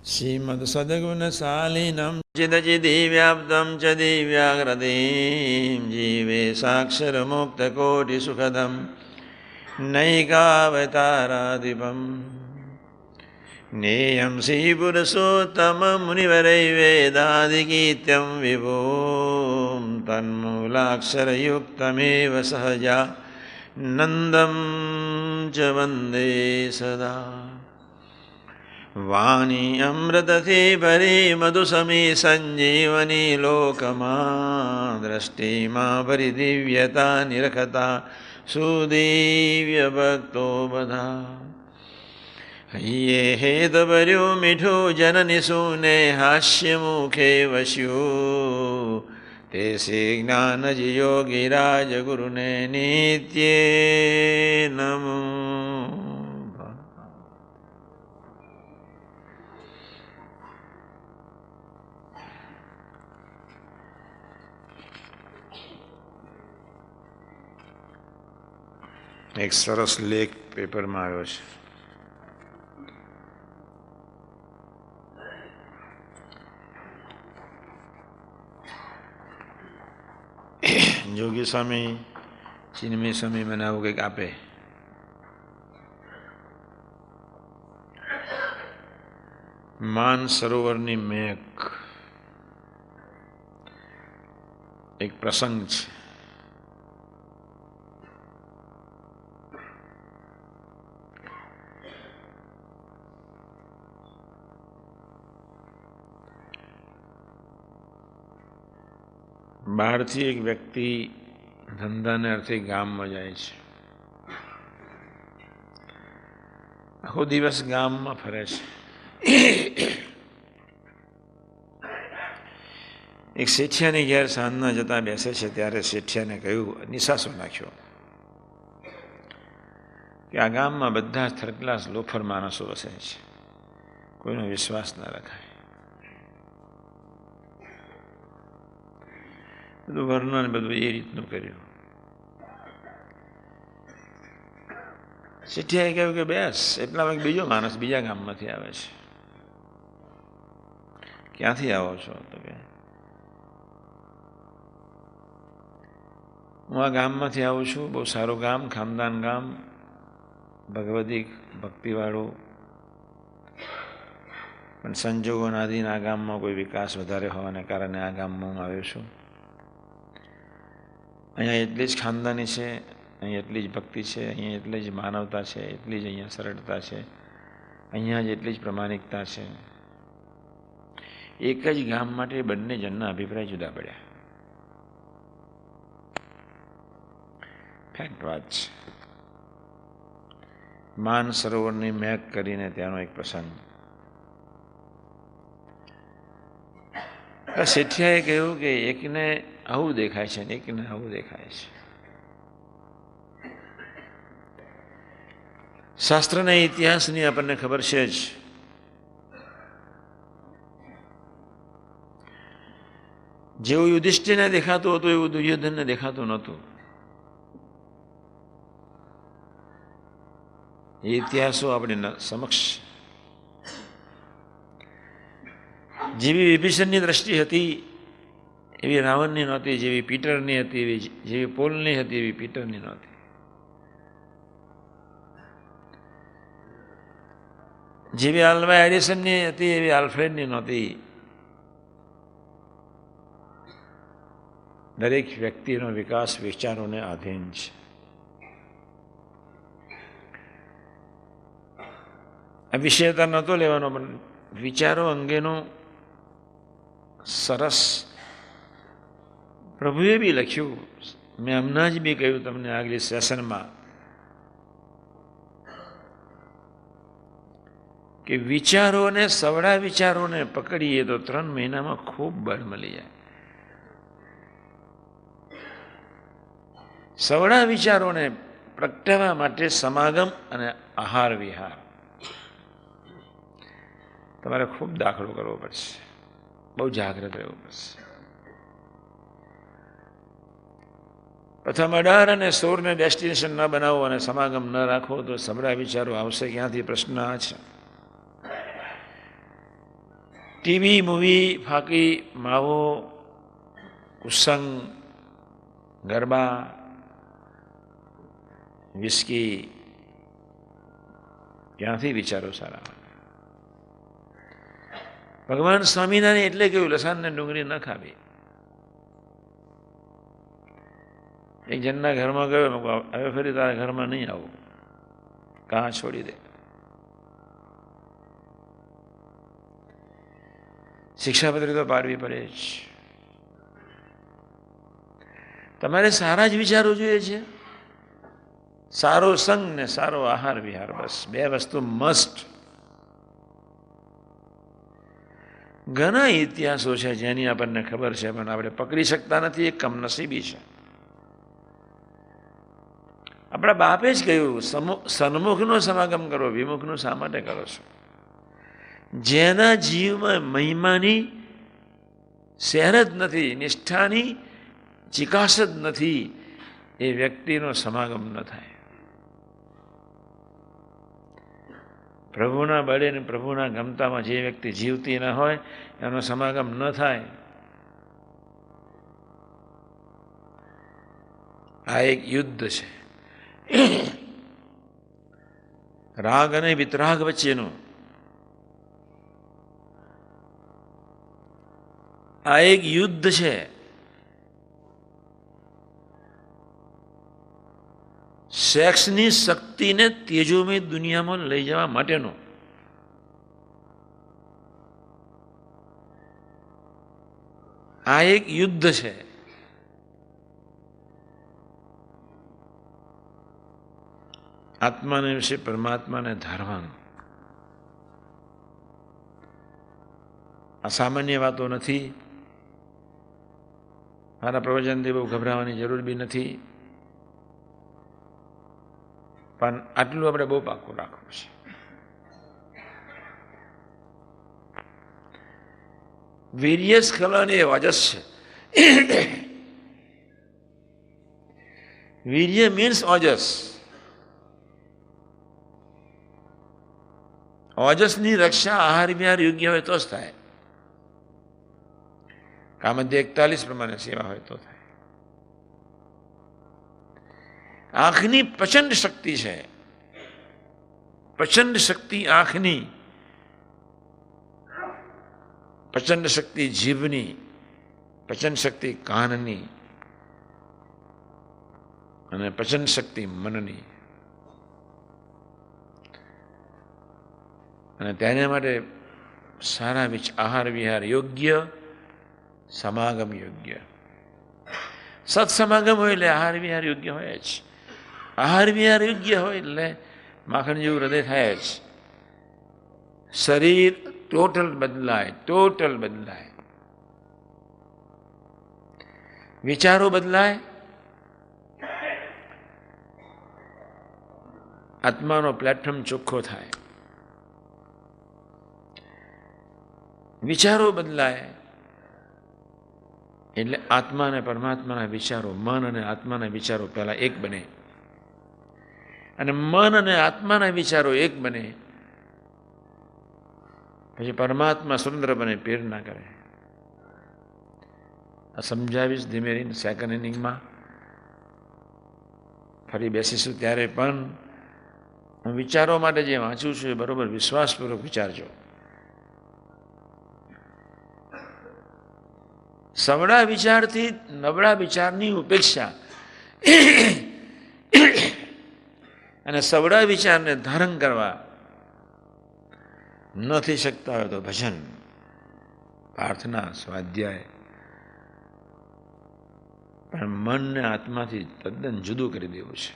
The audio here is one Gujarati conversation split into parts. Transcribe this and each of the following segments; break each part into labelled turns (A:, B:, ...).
A: श्रीमद्सद्गुणशालिनं चिदचिदिव्याप्तं च दिव्याकृतिं जीवे साक्षरमुक्तकोटिसुखदं नैकावताराधिपम् नेयं श्रीपुरुषोत्तममुनिवरैर्वेदादिगीत्यं विभुं तन्मूलाक्षरयुक्तमेव सहजा नन्दं च वन्दे सदा। वाणी अमृतथे परे मधुसमी संजीवनी लोकमा दृष्टिमा परिदिव्यता निरखता सुदिव्य भक्तो बधा। ये हेतवर्यो मिठो जननि सुने हास्य मुखे वश्यो तेसे ज्ञानज योगिराज गुरुने नित्ये नमो। एक સરસ લેખ પેપરમાં આવ્યો છે. જોગી સ્વામી ચિન્મય સ્વામી મને આવું કંઈક આપે. માન સરોવરની મેઘ એક પ્રસંગ છે. બહારથી એક વ્યક્તિ ધંધાને અર્થે ગામમાં જાય છે. આખો દિવસ ગામમાં ફરે છે. એક શેઠિયાની ઘેર સાંજના જતા બેસે છે ત્યારે શેઠિયાને કહ્યું, નિશાસો નાખ્યો કે આ ગામમાં બધા થર્ડ ક્લાસ લોફર માણસો વસે છે, કોઈનો વિશ્વાસ ના રખાય. બધું વર્ણન બધું એ રીતનું કર્યું. શેઠિયાએ કહ્યું કે બેસ. એટલામાં એક બીજો માણસ બીજા ગામમાંથી આવે છે. ક્યાંથી આવો છો? તો કે હું આ ગામમાંથી આવું છું, બહુ સારું ગામ, ખાનદાન ગામ, ભગવદી ભક્તિવાળું, પણ સંજોગોના આધીન આ ગામમાં કોઈ વિકાસ વધારે હોવાને કારણે આ ગામમાં હું આવ્યો છું. અહીંયા એટલી જ ખાનદાની છે, અહીંયા એટલી જ ભક્તિ છે, અહીંયા એટલી જ માનવતા છે, એટલી જ અહીંયા સરળતા છે, અહીંયા જ એટલી જ પ્રમાણિકતા છે. એક જ ગામ માટે બંને જણના અભિપ્રાય જુદા પડ્યા. ફેક્ટ વાત છે. માન સરોવરની મેઘ કરીને ત્યાંનો એક પ્રસંગ. શેઠિયાએ કહ્યું કે એકને આવું દેખાય છે ને એકને આવું દેખાય છે. શાસ્ત્રના ઇતિહાસની આપણને ખબર છે જ. જેવું યુધિષ્ઠિરને દેખાતું હતું એવું દુર્યોધનને દેખાતું નહોતું. એ ઇતિહાસો આપણી સમક્ષ. જેવી વિભીષણની દ્રષ્ટિ હતી એવી રાવણની નહોતી, જેવી પીટરની હતી એવી, જેવી પોલની હતી એવી પીટરની નહોતી. જેવી આલ્વા એડિસનની હતી એવી આલ્ફ્રેડની નહોતી. દરેક વ્યક્તિનો વિકાસ વિચારોને આધીન છે. આ વિષયતા નહોતો લેવાનો, પણ વિચારો અંગેનો સરસ પ્રભુએ બી લખ્યું. મેં હમણાં જ બી કહ્યું તમને આગલી સેશનમાં કે વિચારોને, સવડા વિચારોને પકડીએ તો 3 મહિનામાં ખૂબ બળ મળી જાય. સવડા વિચારોને પ્રગટાવવા માટે સમાગમ અને આહાર વિહાર તમારે ખૂબ દાખલો કરવો પડશે, બહુ જાગ્રત રહેવું પડશે. પ્રથમ 18 અને 16ને ડેસ્ટિનેશન ન બનાવો અને સમાગમ ન રાખો તો સબળા વિચારો આવશે ક્યાંથી? પ્રશ્ન આ છે. ટીવી, મૂવી, ફાકી, માવો, કુસંગ, ગરબા, વિસ્કી, ત્યાંથી વિચારો સારા. ભગવાન સ્વામિનારાયણ એટલે કેવું લસણ ને ડુંગળી ન ખાવી. એક જણના ઘરમાં ગયો, હવે ફરી તારા ઘરમાં નહીં આવું, કાં છોડી દે. શિક્ષાપત્રી તો પાડવી પડે જ. તમારે સારા જ વિચારો જોઈએ છે, સારો સંગ ને સારો આહાર વિહાર, બસ બે વસ્તુ મસ્ટ. ઘણા ઇતિહાસો છે જેની આપણને ખબર છે પણ આપણે પકડી શકતા નથી, એ કમનસીબી છે. આપણા બાપે જ કહ્યું, સન્મુખનો સમાગમ કરો, વિમુખનું શા માટે કરો છો? જેના જીવમાં મહિમાની સહેર જ નથી, નિષ્ઠાની ચિકાસ જ નથી, એ વ્યક્તિનો સમાગમ ન થાય. પ્રભુના બળે ને પ્રભુના ગમતામાં જે વ્યક્તિ જીવતી ન હોય એનો સમાગમ ન થાય. આ એક યુદ્ધ છે, રાગ અને વિતરાગ વચ્ચેનું. આ એક યુદ્ધ છે. સેક્સની શક્તિને તેજોમય દુનિયામાં લઈ જવા માટેનો. આ એક યુદ્ધ છે. આત્માને વિશે પરમાત્માને ધારવાનું. આ સામાન્ય વાતો નથી. મારા પ્રવચનથી બહુ ગભરાવાની જરૂર બી નથી, પણ આટલું આપણે બહુ પાકું રાખવું છે. વીર્ય સ્ખલન એ ઓજસ છે. વીર્ય મીન્સ ઓજસ. ઓજસની રક્ષા આહાર વિહાર યોગ્ય હોય તો જ થાય. કામધ્ય 41 પ્રમાણે સેવા હોય તો થાય. આંખની પ્રચંડ શક્તિ છે, પ્રચંડ શક્તિ આંખની, પ્રચંડ શક્તિ જીભની, પ્રચંડ શક્તિ કાનની અને પ્રચંડ શક્તિ મનની. અને તેના માટે સારા આહાર વિહાર યોગ્ય, સમાગમ યોગ્ય. સત્સમાગમ હોય એટલે આહાર વિહાર યોગ્ય હોય જ. આહાર વિહાર યોગ્ય હોય એટલે માખણ જેવું હૃદય થાય જ. શરીર ટોટલ બદલાય, ટોટલ બદલાય. વિચારો બદલાય, આત્માનો પ્લેટફોર્મ ચોખ્ખો થાય. વિચારો બદલાય એટલે આત્મા અને પરમાત્માના વિચારો, મન અને આત્માના વિચારો પહેલા એક બને. અને મન અને આત્માના વિચારો એક બને પછી પરમાત્મા સ્વતંત્ર બને, પ્રેરણા કરે. આ સમજાવીશ ધીમે ધીમે સેકન્ડ ઇનિંગમાં. ફરી બેસીશું ત્યારે પણ હું વિચારો માટે જે વાંચું છું એ બરોબર વિશ્વાસપૂર્વક વિચારજો. સવડા વિચારથી નબળા વિચારની ઉપેક્ષા અને સવડા વિચારને ધારણ કરવા ન થઈ શકતા હોય તો ભજન, પ્રાર્થના, સ્વાધ્યાય. પણ મનને આત્માથી તદ્દન જુદું કરી દેવું છે.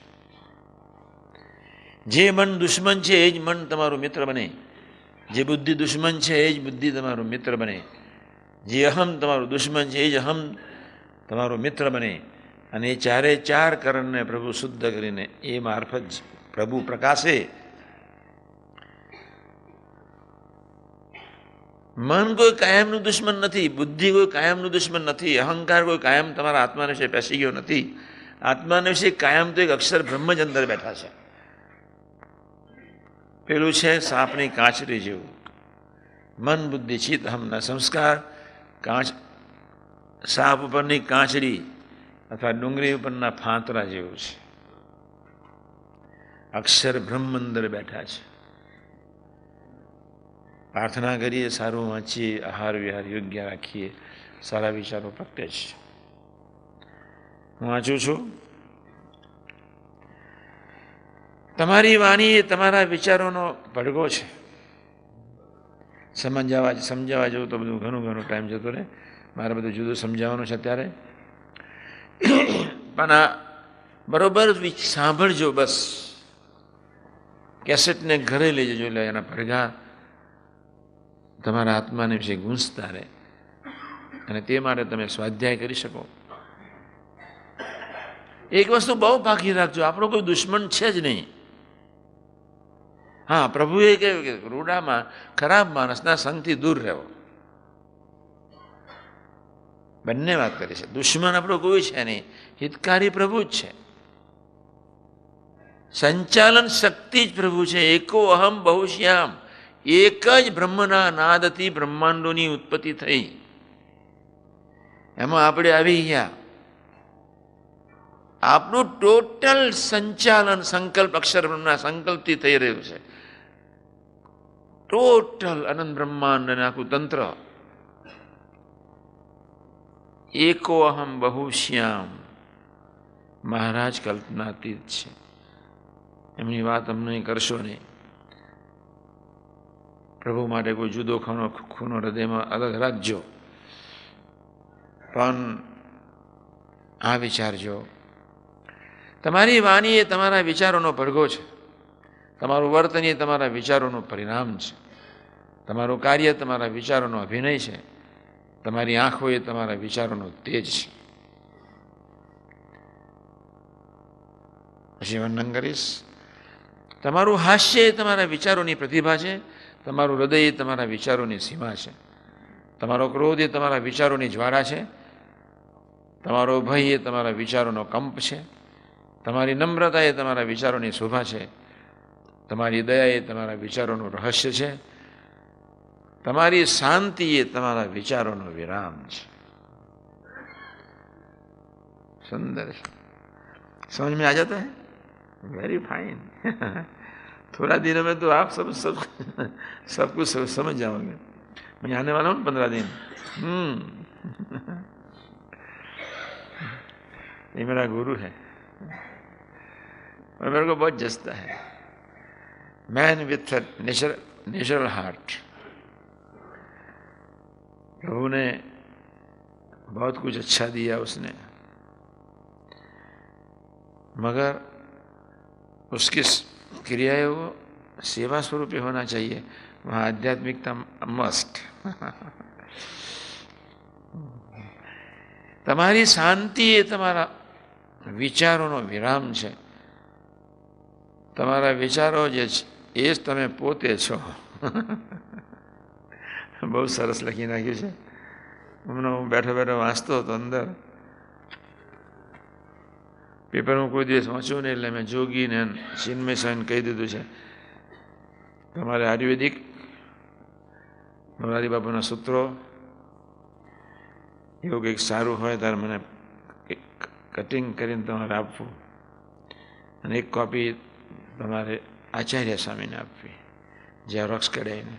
A: જે મન દુશ્મન છે એ જ મન તમારું મિત્ર બને. જે બુદ્ધિ દુશ્મન છે એ જ બુદ્ધિ તમારું મિત્ર બને. જે અહમ તમારું દુશ્મન છે એ જ અહમ તમારો મિત્ર બને. અને એ ચારે ચાર કરણને પ્રભુ શુદ્ધ કરીને એ મારફત પ્રભુ પ્રકાશે. મન કોઈ કાયમનું દુશ્મન નથી, બુદ્ધિ કોઈ કાયમનું દુશ્મન નથી, અહંકાર કોઈ કાયમ તમારા આત્માને વિશે બેસી ગયો નથી. આત્માને વિશે કાયમ તો એક અક્ષર બ્રહ્મ જ અંદર બેઠા છે. પેલું છે સાપની કાંચરી જેવું, મન બુદ્ધિ ચિત્ત અહમના સંસ્કાર કાચ સાપ ઉપરની કાચડી અથવા ડુંગળી ઉપરના ફાંતરા જેવું છે. અક્ષર બ્રહ્મ અંદર બેઠા છે. પ્રાર્થના કરીએ, સારું વાંચીએ, આહાર વિહાર યોગ્ય રાખીએ, સારા વિચારો પ્રગટે છે. હું વાંચું છું. તમારી વાણી એ તમારા વિચારોનો પડઘો છે. સમજાવવા જેવું તો બધું ઘણું ટાઈમ જતો રહે, મારે બધું જુદું સમજાવવાનું છે અત્યારે. પણ આ બરોબર સાંભળજો. બસ કેસેટને ઘરે લઈ જજો, એટલે એના પડઘા તમારા આત્માને વિશે ગૂંજતા રહે, અને તે માટે તમે સ્વાધ્યાય કરી શકો. એક વસ્તુ બહુ પાકી રાખજો, આપણો કોઈ દુશ્મન છે જ નહીં. હા, પ્રભુએ કહ્યું કે રૂડામાં ખરાબ માણસના સંગથી દૂર રહેવો. બંને વાત કરી છે. દુશ્મન આપણો કોઈ છે નહીં, હિતકારી પ્રભુ જ છે. સંચાલન શક્તિ જ પ્રભુ છે. એકો અહમ બહુશ્યામ. એક જ બ્રહ્મના નાદથી બ્રહ્માંડોની ઉત્પત્તિ થઈ. એમાં આપણે આવી ગયા. આપણું ટોટલ સંચાલન સંકલ્પ અક્ષર બ્રહ્મના સંકલ્પથી થઈ રહ્યું છે. ટોટલ અનંત બ્રહ્માંડ અને આખું તંત્ર. એકો અહમ બહુશ્યામ. મહારાજ કલ્પનાતીત છે. એમની વાત અમને કરશો નહીં. પ્રભુ માટે કોઈ જુદો ખૂનો હૃદયમાં અલગ રાખજો, પણ આ વિચારજો, તમારી વાણી એ તમારા વિચારોનો પડઘો છે. તમારું વર્તન એ તમારા વિચારોનું પરિણામ છે. તમારું કાર્ય તમારા વિચારોનો અભિનય છે. તમારી આંખો એ તમારા વિચારોનો તેજ છે. પછી વર્ણન કરીશ. તમારું હાસ્ય એ તમારા વિચારોની પ્રતિભા છે. તમારું હૃદય એ તમારા વિચારોની સીમા છે. તમારો ક્રોધ એ તમારા વિચારોની જ્વાળા છે. તમારો ભય એ તમારા વિચારોનો કંપ છે. તમારી નમ્રતા એ તમારા વિચારોની શોભા છે. તમારી દયા એ તમારા વિચારોનું રહસ્ય છે. તમારી શાંતિ એ તમારા વિચારોનો વિરામ છે. सुंदर समझ में आ जाता है. Very fine. थोड़ा दिनों में तो आप सब कुछ समझ जाओगे. मैं आने वाला हूँ 15 दिन. ये मेरा गुरु है और मेरे को बहुत जचता है. Man with natural heart. प्रभु ने बहुत कुछ अच्छा दिया उसने, मगर उसकी क्रियाएं वो सेवा स्वरूप होना चाहिए. वहाँ आध्यात्मिकता मस्ट. તમારી શાંતિ એ તમારા વિચારોનો વિરામ છે. તમારા વિચારો જે છે એ જ તમે પોતે છો. બહુ સરસ લખી નાખ્યું છે. હમણાં હું બેઠો વાંચતો હતો, અંદર પેપરમાં કોઈ દિવસ વાંચ્યું નહીં, એટલે મેં જોગીને ચિન્મય સ્વામીને કહી દીધું છે, તમારે આયુર્વેદિક મોરારી બાપુના સૂત્રો એવું કંઈક સારું હોય ત્યારે મને કટિંગ કરીને તમારે આપવું, અને એક કોપી તમારે આચાર્ય સ્વામીને આપવી, ઝેરોક્સ કઢાઈને.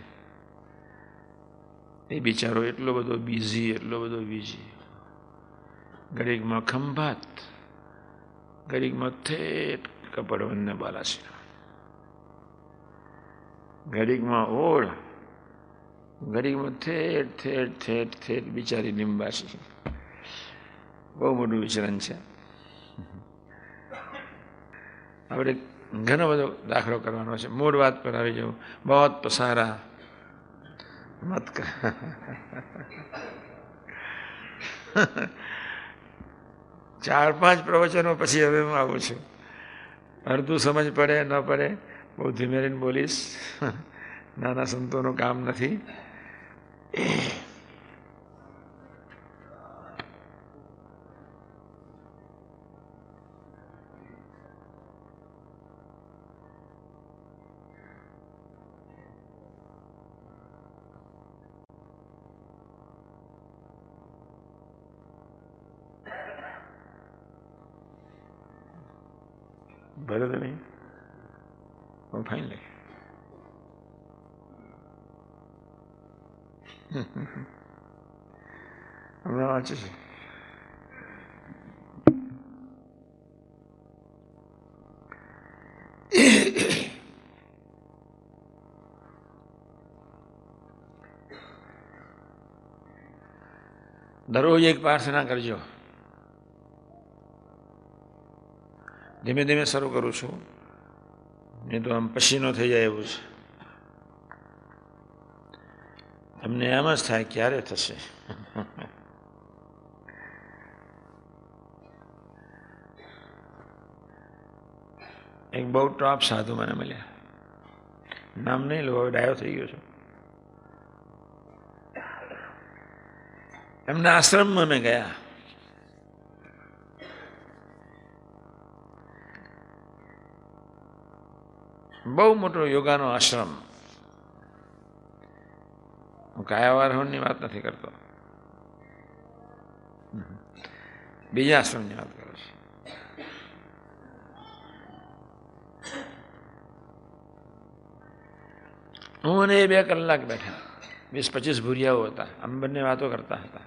A: એ બિચારો એટલો બધો બીજી, ઘડીકમાં ખંભાત, ઘડીકમાં થેટ કપડવનને બાલાસી, ઘડીકમાં ઓળ, ઘડીકમાં થેટ બિચારી લીંબાસી. બહુ મોટું વિચરણ છે. આપણે ઘણો બધો દાખલો કરવાનો છે. મૂળ વાત પર આવી જવું. બહોત પસારા મત કર. 4-5 પ્રવચનો પછી હવે હું આવું છું. અડધું સમજ પડે ન પડે બહુ ધીમે રહીને બોલીશ. નાના સંતોનું કામ નથી. ભરત નહીં હું ફાઈન લઈ હમણાં વાંચું છું. દરરોજ એક પ્રાર્થના કરજો. ધીમે ધીમે શરૂ કરું છું, નહીં તો આમ પસીનો થઈ જાય એવું છે. તમને એમ જ થાય ક્યારે થશે. એક બહુ ટોપ સાધુ મને મળ્યા, નામ નહીં લો, હવે ડાયો થઈ ગયો છું. એમના આશ્રમમાં મેં ગયા. બહુ મોટો યોગાનો આશ્રમ. હું કાયાવારોની વાત નથી કરતો, બીજા આશ્રમની વાત કરું છું. હું અને એ 2 કલાક બેઠા. 20-25 ભૂરિયાઓ હતા. આમ બંને વાતો કરતા હતા.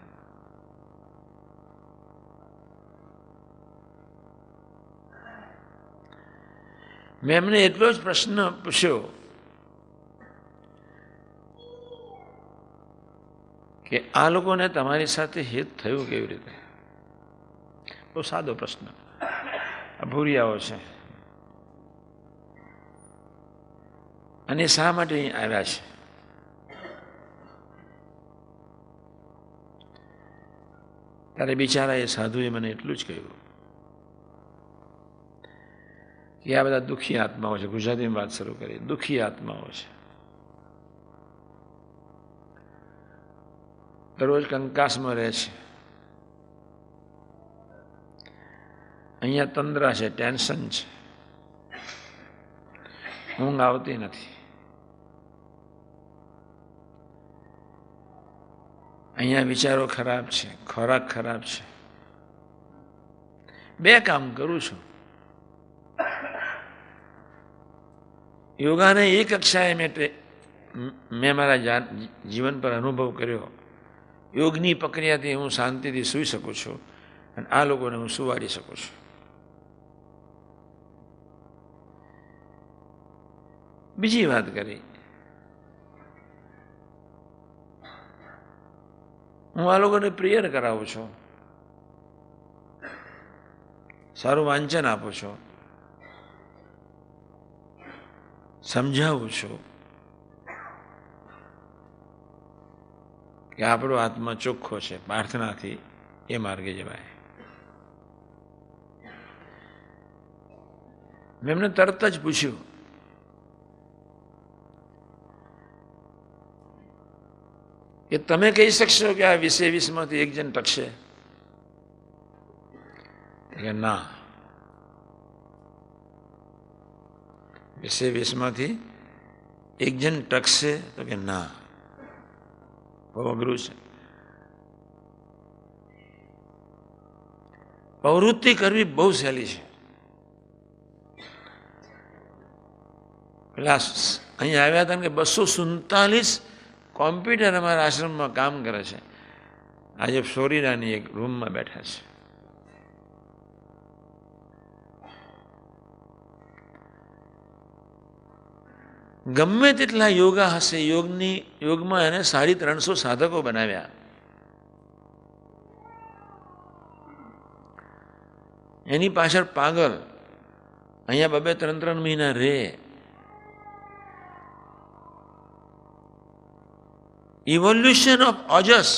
A: મેં એમને એટલો જ પ્રશ્ન પૂછ્યો કે આ લોકોને તમારી સાથે હિત થયું કેવી રીતે? બહુ સાદો પ્રશ્ન. ભૂરિયાઓ છે અને શા માટે અહીં આવ્યા છે? ત્યારે બિચારા એ સાધુએ મને એટલું જ કહ્યું કે આ બધા દુઃખી આત્માઓ છે. ગુજરાતીમાં વાત શરૂ કરી. દુઃખી આત્માઓ છે. દરરોજ કંકાસમાં રહે છે. અહીંયા તંદ્રા છે, ટેન્શન છે, ઊંઘ આવતી નથી. અહીંયા વિચારો ખરાબ છે, ખોરાક ખરાબ છે. 2 કામ કરું છું. યોગાને એ કક્ષાએ મેં મારા જીવન પર અનુભવ કર્યો. યોગની પ્રક્રિયાથી હું શાંતિથી સૂઈ શકું છું અને આ લોકોને હું સુવાડી શકું છું. બીજી વાત કરી, હું આ લોકોને પ્રેયર કરાવું છું, સારું વાંચન આપું છું, સમજાવું છું કે આપણો આત્મા ચોખ્ખો છે, પ્રાર્થનાથી એ માર્ગે જવાય. મેં એમને તરત જ પૂછ્યું કે તમે કહી શકશો કે આ 20-20માંથી 1 જણ ટકશે? કે ના, 20-20માંથી 1 જણ ટકશે? તો કે ના, બહુ અઘરું છે. પ્રવૃત્તિ કરવી બહુ સહેલી છે. પેલા અહીંયા આવ્યા હતા કે 247 કોમ્પ્યુટર અમારા આશ્રમમાં કામ કરે છે. આજે ફ્લોરિડાની એક રૂમમાં બેઠા છે. ગમે તેટલા યોગા હશે, યોગમાં એને 350 સાધકો બનાવ્યા. એની પાછળ પાગલ અહીંયા 2-3 મહિના રહે. ઇવોલ્યુશન ઓફ ઓજસ,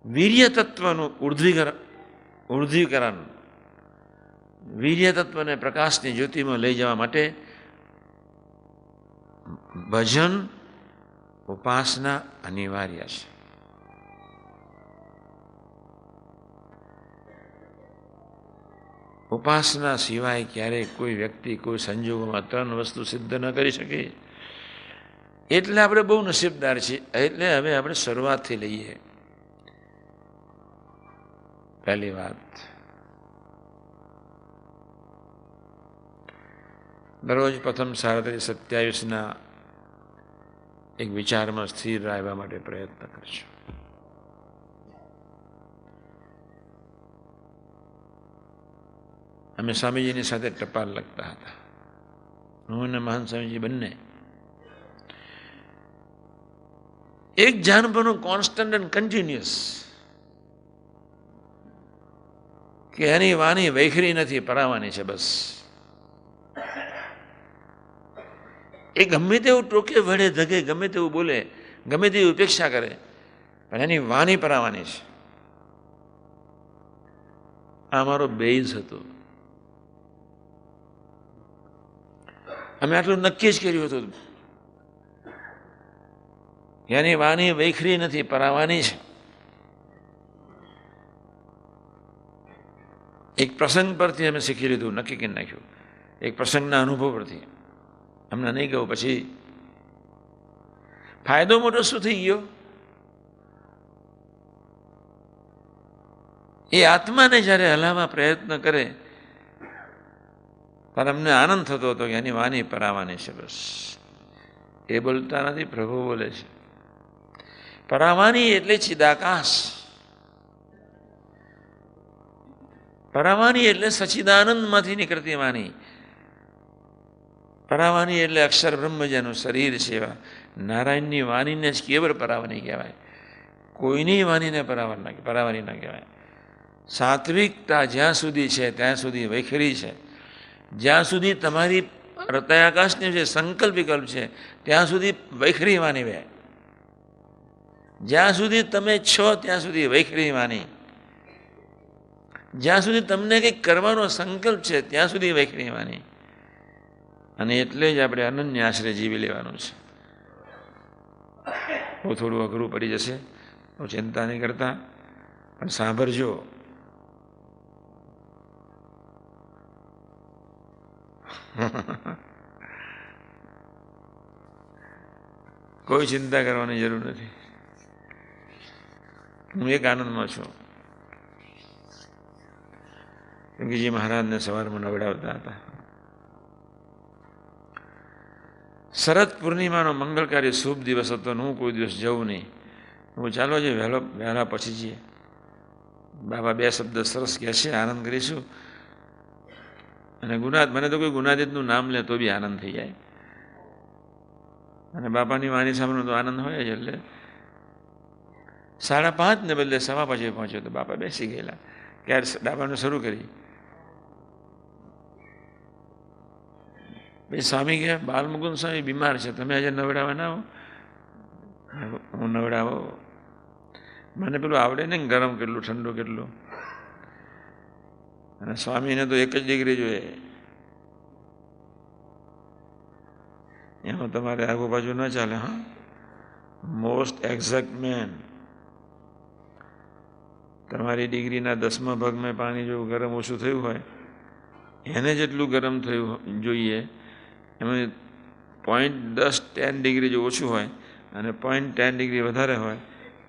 A: વીર્ય તત્વનું ઉર્ધ્વીકરણ, વીર્ય તત્વને પ્રકાશની જ્યોતિમાં લઈ જવા માટે ભજન, ઉપાસના અનિવાર્ય છે. ઉપાસના સિવાય ક્યારેય કોઈ વ્યક્તિ કોઈ સંજોગોમાં 3 વસ્તુ સિદ્ધ ન કરી શકે. એટલે આપણે બહુ નસીબદાર છીએ. એટલે હવે આપણે શરૂઆતથી લઈએ. પહેલી વાત, દરરોજ પ્રથમ 37-27 એક વિચારમાં સ્થિર રહેવા માટે પ્રયત્ન કરજો. અમે સ્વામીજીની સાથે ટપાલ લખતા હતા, હું અને મહાન સ્વામીજી બંને. એક જાણવાનું કોન્સ્ટન્ટ એન્ડ કન્ટિન્યુઅસ કે એની વાણી વૈખરી નથી, પરાવાની છે. બસ એ ગમે તેવું ટોકે વડે ધગે, ગમે તેવું બોલે, ગમે તેવી ઉપેક્ષા કરે, પણ એની વાણી પરાવાની છે. આ મારો બેઝ હતો. અમે આટલું નક્કી જ કર્યું હતું. એની વાણી વૈખરી નથી, પરાવાની છે. એક પ્રસંગ પરથી અમે શીખી લીધું, નક્કી કરી નાખ્યું. એક પ્રસંગના અનુભવ પરથી અમને નહીં કહું. પછી ફાયદો મોટો શું થઈ ગયો? એ આત્માને જ્યારે હલાવવા પ્રયત્ન કરે ત્યારે અમને આનંદ થતો હતો કે એની વાણી પરાવાની છે. બસ એ બોલતા નથી, પ્રભુ બોલે છે. પરાવાની એટલે ચિદાકાશ. પરાવાની એટલે સચ્ચિદાનંદમાંથી નીકળતી વાણી. પરાવાની એટલે અક્ષર બ્રહ્મ જેનું શરીર છે એવા નારાયણની વાણીને જ કેવળ પરાવાની કહેવાય. કોઈની વાણીને પરાવાની ના કહેવાય. સાત્વિકતા જ્યાં સુધી છે ત્યાં સુધી વૈખરી છે. જ્યાં સુધી તમારી હૃદયાકાશની જે સંકલ્પ વિકલ્પ છે ત્યાં સુધી વૈખરી વાણી વહે. જ્યાં સુધી તમે છો ત્યાં સુધી વૈખરી વાણી. જ્યાં સુધી તમને કંઈક કરવાનો સંકલ્પ છે ત્યાં સુધી વૈખરી વાણી. અને એટલે જ આપણે અનન્ય આશ્રય જીવી લેવાનું છે. બહુ થોડું અઘરું પડી જશે, બહુ ચિંતા નહીં કરતા, પણ સાંભળજો. કોઈ ચિંતા કરવાની જરૂર નથી. હું એક આનંદમાં છું. યોગીજી મહારાજને સવારમાં નવડાવતા હતા. શરદ પૂર્ણિમાનો મંગળકારી શુભ દિવસ હતો. હું કોઈ દિવસ જઉં નહીં. હું ચાલો જે વહેલા પછી જઈએ. બાબા બે શબ્દ સરસ કહે છે, આનંદ કરીશું. અને મને તો કોઈ ગુનાદિતનું નામ લે તો બી આનંદ થઈ જાય. અને બાપાની વાણી સાંભળવાનો તો આનંદ હોય જ. એટલે 5:30 ને બદલે 5:15 પહોંચ્યો તો બાપા બેસી ગયેલા. ક્યારે ડાબાનું શરૂ કરી. ભાઈ સ્વામી કે બાલમુકુંદ સ્વામી બીમાર છે, તમે આજે નવડાવવા ના આવો? હું નવડાવો? મને પેલું આવડે ને, ગરમ કેટલું ઠંડુ કેટલું. અને સ્વામીને તો 1 જ ડિગ્રી જોઈએ. એમાં તમારે આગુ બાજુ ન ચાલે. હા, મોસ્ટ એક્ઝેક્ટ મેન. તમારી ડિગ્રીના 10મા ભાગમાં પાણી જો ગરમ ઓછું થયું હોય, એને જેટલું ગરમ થયું જોઈએ એમાં 0.10 ડિગ્રી જો ઓછું હોય અને 0.10 ડિગ્રી વધારે હોય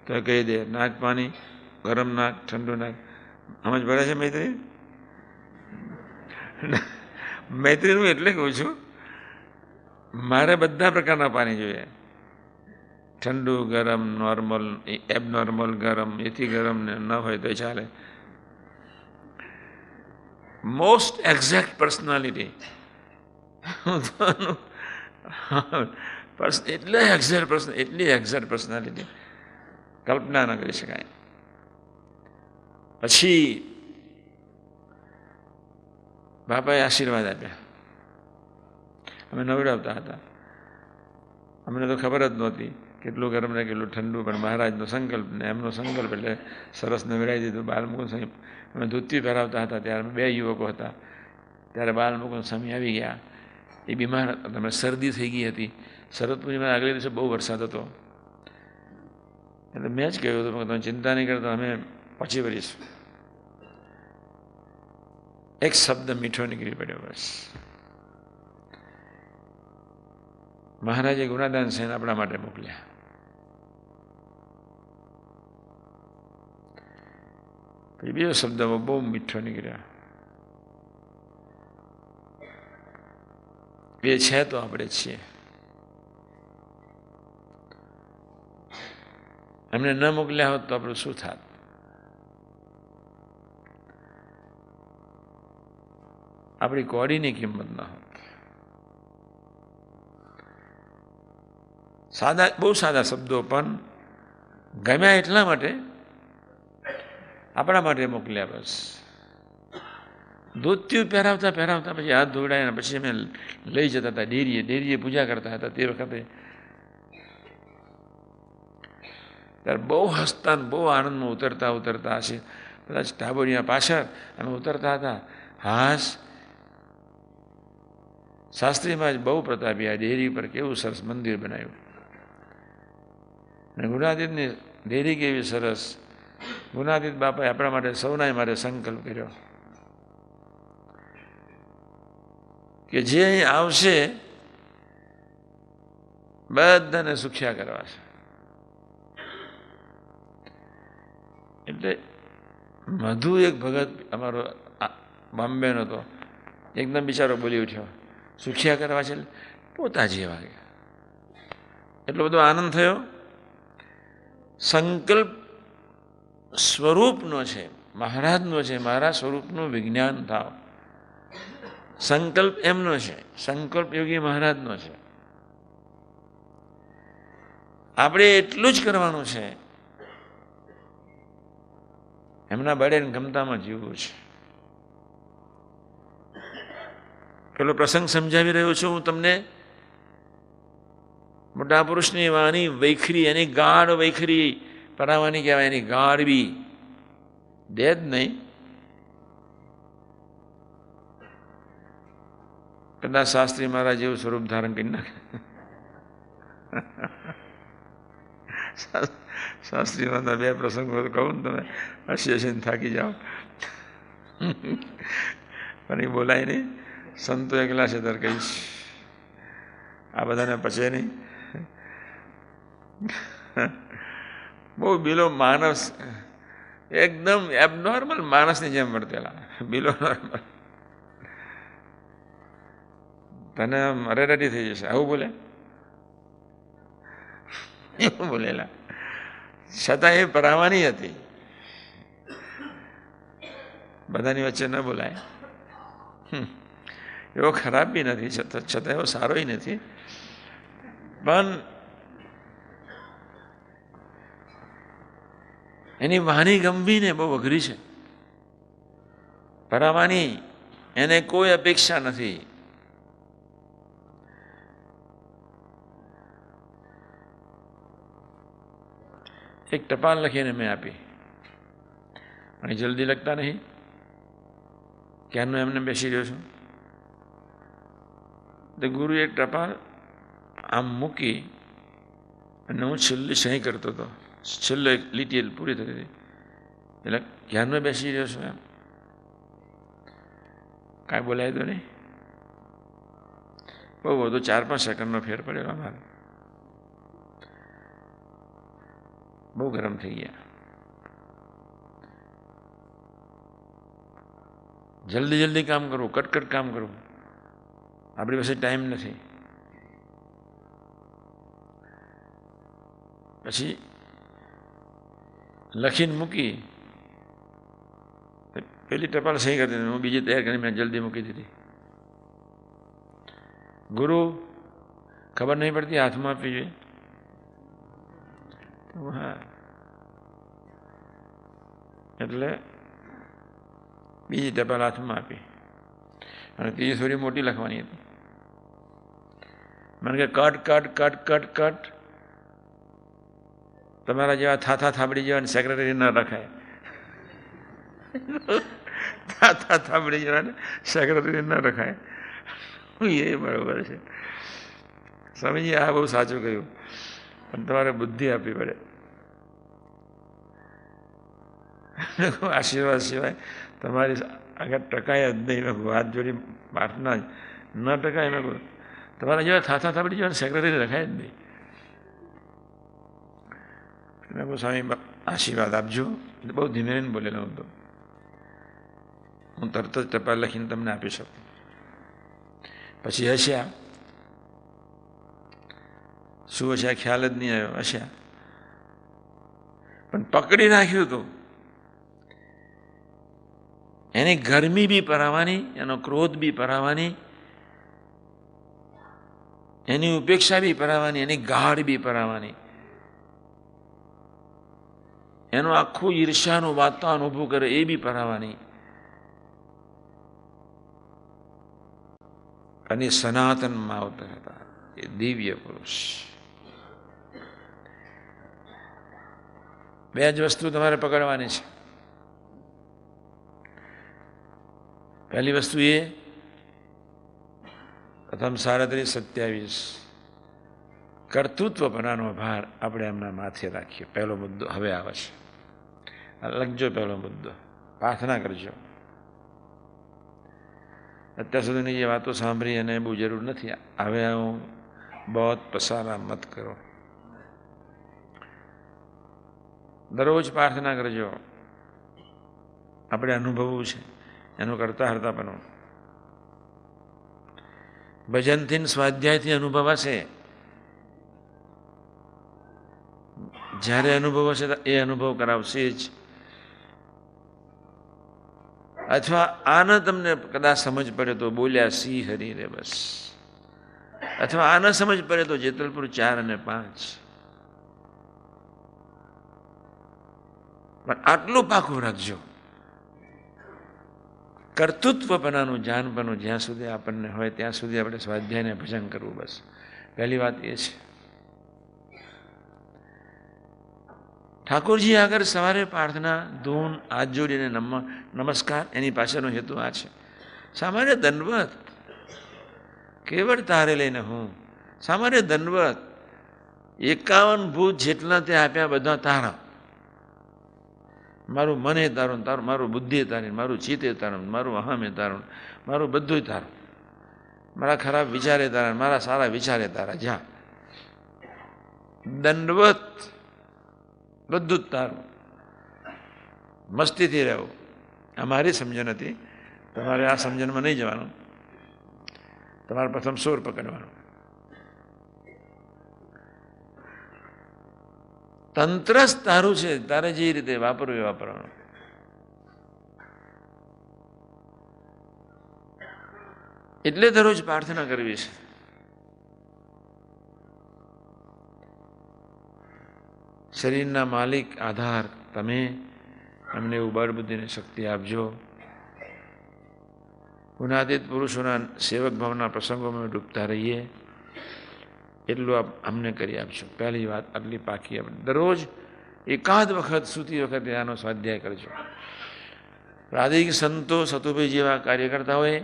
A: તો કહી દે, નાખ પાણી, ગરમ નાખ, ઠંડુ નાખ. સમજ પડે છે મૈત્રી? મૈત્રીનું એટલે કહું છું, મારે બધા પ્રકારના પાણી જોઈએ. ઠંડુ, ગરમ, નોર્મલ, એબનોર્મલ, ગરમ, એથી ગરમ ને ન હોય તો ચાલે. Most exact personality. એટલી એક્ઝેક્ટ પર્સનાલિટી કલ્પના ન કરી શકાય. પછી બાપાએ આશીર્વાદ આપ્યા. અમે નવડાવતા હતા. અમને તો ખબર જ નહોતી કેટલું ગરમ ને કેટલું ઠંડુ, પણ મહારાજનો સંકલ્પ ને એમનો સંકલ્પ એટલે સરસ નવડાવી દીધું. બાલમુકુંદ સ્વામી અમે ધોતી પહેરાવતા હતા ત્યારે 2 યુવકો હતા. ત્યારે બાલમુકુંદ સ્વામી આવી ગયા. એ બીમાર હતા, તમે શરદી થઈ ગઈ હતી. શરદ પૂર્ણિમા આગલે દિવસે બહુ વરસાદ હતો. એટલે મેં જ કહ્યું હતું તમે ચિંતા નહીં કરતા, અમે પહોંચી વળીશું. એક શબ્દ મીઠો નીકળી પડ્યો. બસ મહારાજે ગુણાદાન સેન આપણા માટે મોકલ્યા. પછી બીજો શબ્દ બહુ મીઠો નીકળ્યો. એ છે તો આપણે છીએ. એમને ન મોકલ્યા હોત તો આપણું શું થાત? આપણી કોડીની કિંમત ના હોત. બહુ સાદા શબ્દો પણ ગમ્યા એટલા માટે, આપણા માટે મોકલ્યા. બસ ધોતિયું પહેરાવતા પછી હાથ ધોવડાયા, પછી અમે લઈ જતા હતા ડેરીએ પૂજા કરતા હતા. તે વખતે ત્યારે બહુ હસતા, બહુ આનંદમાં ઉતરતા હશે. કદાચ ટાબોરિયા પાછળ અમે ઉતરતા હતા. હાશ, શાસ્ત્રીમાં જ બહુ પ્રતાપી આ ડેરી પર કેવું સરસ મંદિર બનાવ્યું. અને ગુણાતીતની ડેરી કેવી સરસ. ગુણાતીત બાપાએ આપણા માટે સૌના માટે સંકલ્પ કર્યો કે જે અહીં આવશે બધાને સુખ્યા કરવા છે. એટલે મધુ એક ભગત અમારો બોમ્બેનો હતો, એકદમ બિચારો બોલી ઉઠ્યો, સુખ્યા કરવા છે પોતા જેવા. એટલો બધો આનંદ થયો. સંકલ્પ સ્વરૂપનો છે, મહારાજનો છે. મારા સ્વરૂપનું વિજ્ઞાન થાવ. સંકલ્પ એમનો છે, સંકલ્પ યોગી મહારાજનો છે. આપણે એટલું જ કરવાનું છે, એમના બળે ગમતામાં જીવવું છે. પેલો પ્રસંગ સમજાવી રહ્યો છું હું તમને. મોટા પુરુષની વાણી વૈખરી, એની ગાઢ વૈખરી પરાવાની કહેવાય, એની ગાઢવી દે જ નહીં. કદાચ શાસ્ત્રી મહારાજ જેવું સ્વરૂપ ધારણ કરી નાખે. શાસ્ત્રી મહારાજ બે પ્રસંગો કહું ને તમે હસીને થાકી જાઓ. પણ એ બોલાય નહીં. સંતો એકલા છે ત્યારે કહીશ, આ બધાને પચે નહીં. બહુ બિલો માણસ, એકદમ એબનોર્મલ માણસની જેમ વર્તેલા. Below normal. તને અરેરાટી થઈ જશે આવું બોલે, એવું બોલેલા. છતાં એ પરાવાની હતી. બધાની વચ્ચે ન બોલાય. એવો ખરાબ બી નથી, છતાં એવો સારોય નથી. પણ એની વાણી ગમવી ને બહુ અઘરી છે. પરાવાની, એને કોઈ અપેક્ષા નથી. એક ટપાલ લખીને મેં આપી, અને જલ્દી લખતા નહીં. ક્યારનો એમને બેસી રહ્યો છું. તો ગુરુ એક ટપાલ આમ મૂકી અને હું છેલ્લી સહી કરતો હતો. છેલ્લે લીટી પૂરી થતી હતી. એટલે ક્યારનો બેસી રહ્યો છું એમ કાંઈ બોલાય તો નહીં. બહુ વધુ 4-5 સેકન્ડનો ફેર પડેલો અમારે. બહુ ગરમ થઈ ગયા. જલ્દી કામ કરવું, કટકટ કામ કરવું. આપણી પાસે ટાઈમ નથી. પછી લખીને મૂકી, પેલી ટપાલ સહી કરતી હતી, હું બીજી તૈયાર કરીને મેં જલ્દી મૂકી દીધી. ગુરુ ખબર નહીં પડતી, હાથમાં આપવી જોઈએ. હા, એટલે બીજી ટપાલ હાથમાં આપી, અને ત્રીજી થોડી મોટી લખવાની હતી. મને કે કટ તમારા જેવા થાબડી જેવા સેક્રેટરી ન રખાય. થાબડી જેવા સેક્રેટરી ન રખાય. એ બરોબર છે સ્વામીજી, આ બહુ સાચું કહ્યું. પણ તમારે બુદ્ધિ આપવી પડે. આશીર્વાદ સિવાય તમારી આગળ ટકાય જ નહીં. હાથ જોડી પ્રાર્થના જ ન ટકાય. મેં તમારા જેવા થાબડી જેવા સેક્રેટરી રખાય જ નહીં. મેં કહું સ્વામી આશીર્વાદ આપજો. એટલે બહુ ધીમે ધીમે બોલેલો હતો. હું તરત જ ટપાલ લખીને તમને આપી શકું. પછી હસ્યા. શું હશે આ ખ્યાલ જ નહીં આવ્યો હશે, પણ પકડી રાખ્યું હતું. એની ગરમી બી પરાવવાની, એનો ક્રોધ બી પરાવવાની, એની ઉપેક્ષા બી પરાવવાની, એની ગાઢ બી પરાવવાની, એનું આખું ઈર્ષ્યાનું વાતાવરણ ઊભું કરે એ બી પરાવવાની. અને સનાતનમાં અવતાર હતા એ દિવ્ય પુરુષ. બે જ વસ્તુ તમારે પકડવાની છે. પહેલી વસ્તુ એ પ્રથમ 37:27 કર્તૃત્વપણાનો ભાર આપણે એમના માથે રાખીએ. પહેલો મુદ્દો હવે આવે છે. લખજો પહેલો મુદ્દો, પ્રાર્થના કરજો. અત્યાર સુધીની જે વાતો સાંભળી અને બહુ જરૂર નથી. હવે હું બહુ પસારા મત કરો. દરરોજ પ્રાર્થના કરજો. આપણે અનુભવવું છે એનું કરતા હરતા બનો. ભજનથી સ્વાધ્યાયથી અનુભવ હશે. જ્યારે અનુભવ હશે એ અનુભવ કરાવશે જ. અથવા આને તમને કદાચ સમજ પડે તો બોલ્યા સી હરી રે બસ. અથવા આને સમજ પડે તો જેતલપુર 4 અને 5. પણ આટલું પાકું રાખજો. કર્તૃત્વપણાનું જાનપણું જ્યાં સુધી આપણને હોય ત્યાં સુધી આપણે સ્વાધ્યાયને ભજન કરવું. બસ પહેલી વાત એ છે. ઠાકોરજી આગળ સવારે પ્રાર્થના, ધૂન, હાથ જોડીને નમસ્કાર, એની પાછળનો હેતુ આ છે. સામાન્ય દંડવત કેવળ તારે લઈને હું. સામાન્ય દંડવત 51 ભૂત જેટલા તે આપ્યા બધા તારા. મારું મન એ તારું, તારું મારું બુદ્ધિ એ તારી, મારું ચિત્ત એ તારું, મારું અહમ એ તારું, મારું બધું તારું, મારા ખરાબ વિચારે તારા, મારા સારા વિચારે તારા. જ્યાં દંડવત બધું જ તારું. મસ્તીથી રહેવું. આ મારી સમજણ હતી. તમારે આ સમજણમાં નહીં જવાનું. તમારે પ્રથમ સોર પકડવાનું. તંત્ર જ તારું છે. તારે જે રીતે વાપરવું એ વાપરવાનું. એટલે દરરોજ પ્રાર્થના કરવી છે. શરીરના માલિક આધાર તમે, અમને એવું બળ બુદ્ધિને શક્તિ આપજો. ગુણાતીત પુરુષોના સેવક ભાવના પ્રસંગોમાં ડૂબતા રહીએ એટલું અમને કરી આપજો. પહેલી વાત આટલી પાકી. આપણે દરરોજ એકાદ વખત સૂતી વખતે આનો સ્વાધ્યાય કરજો. પ્રાદેશિક સંતો સતુભાઈ જેવા કાર્યકર્તા હોય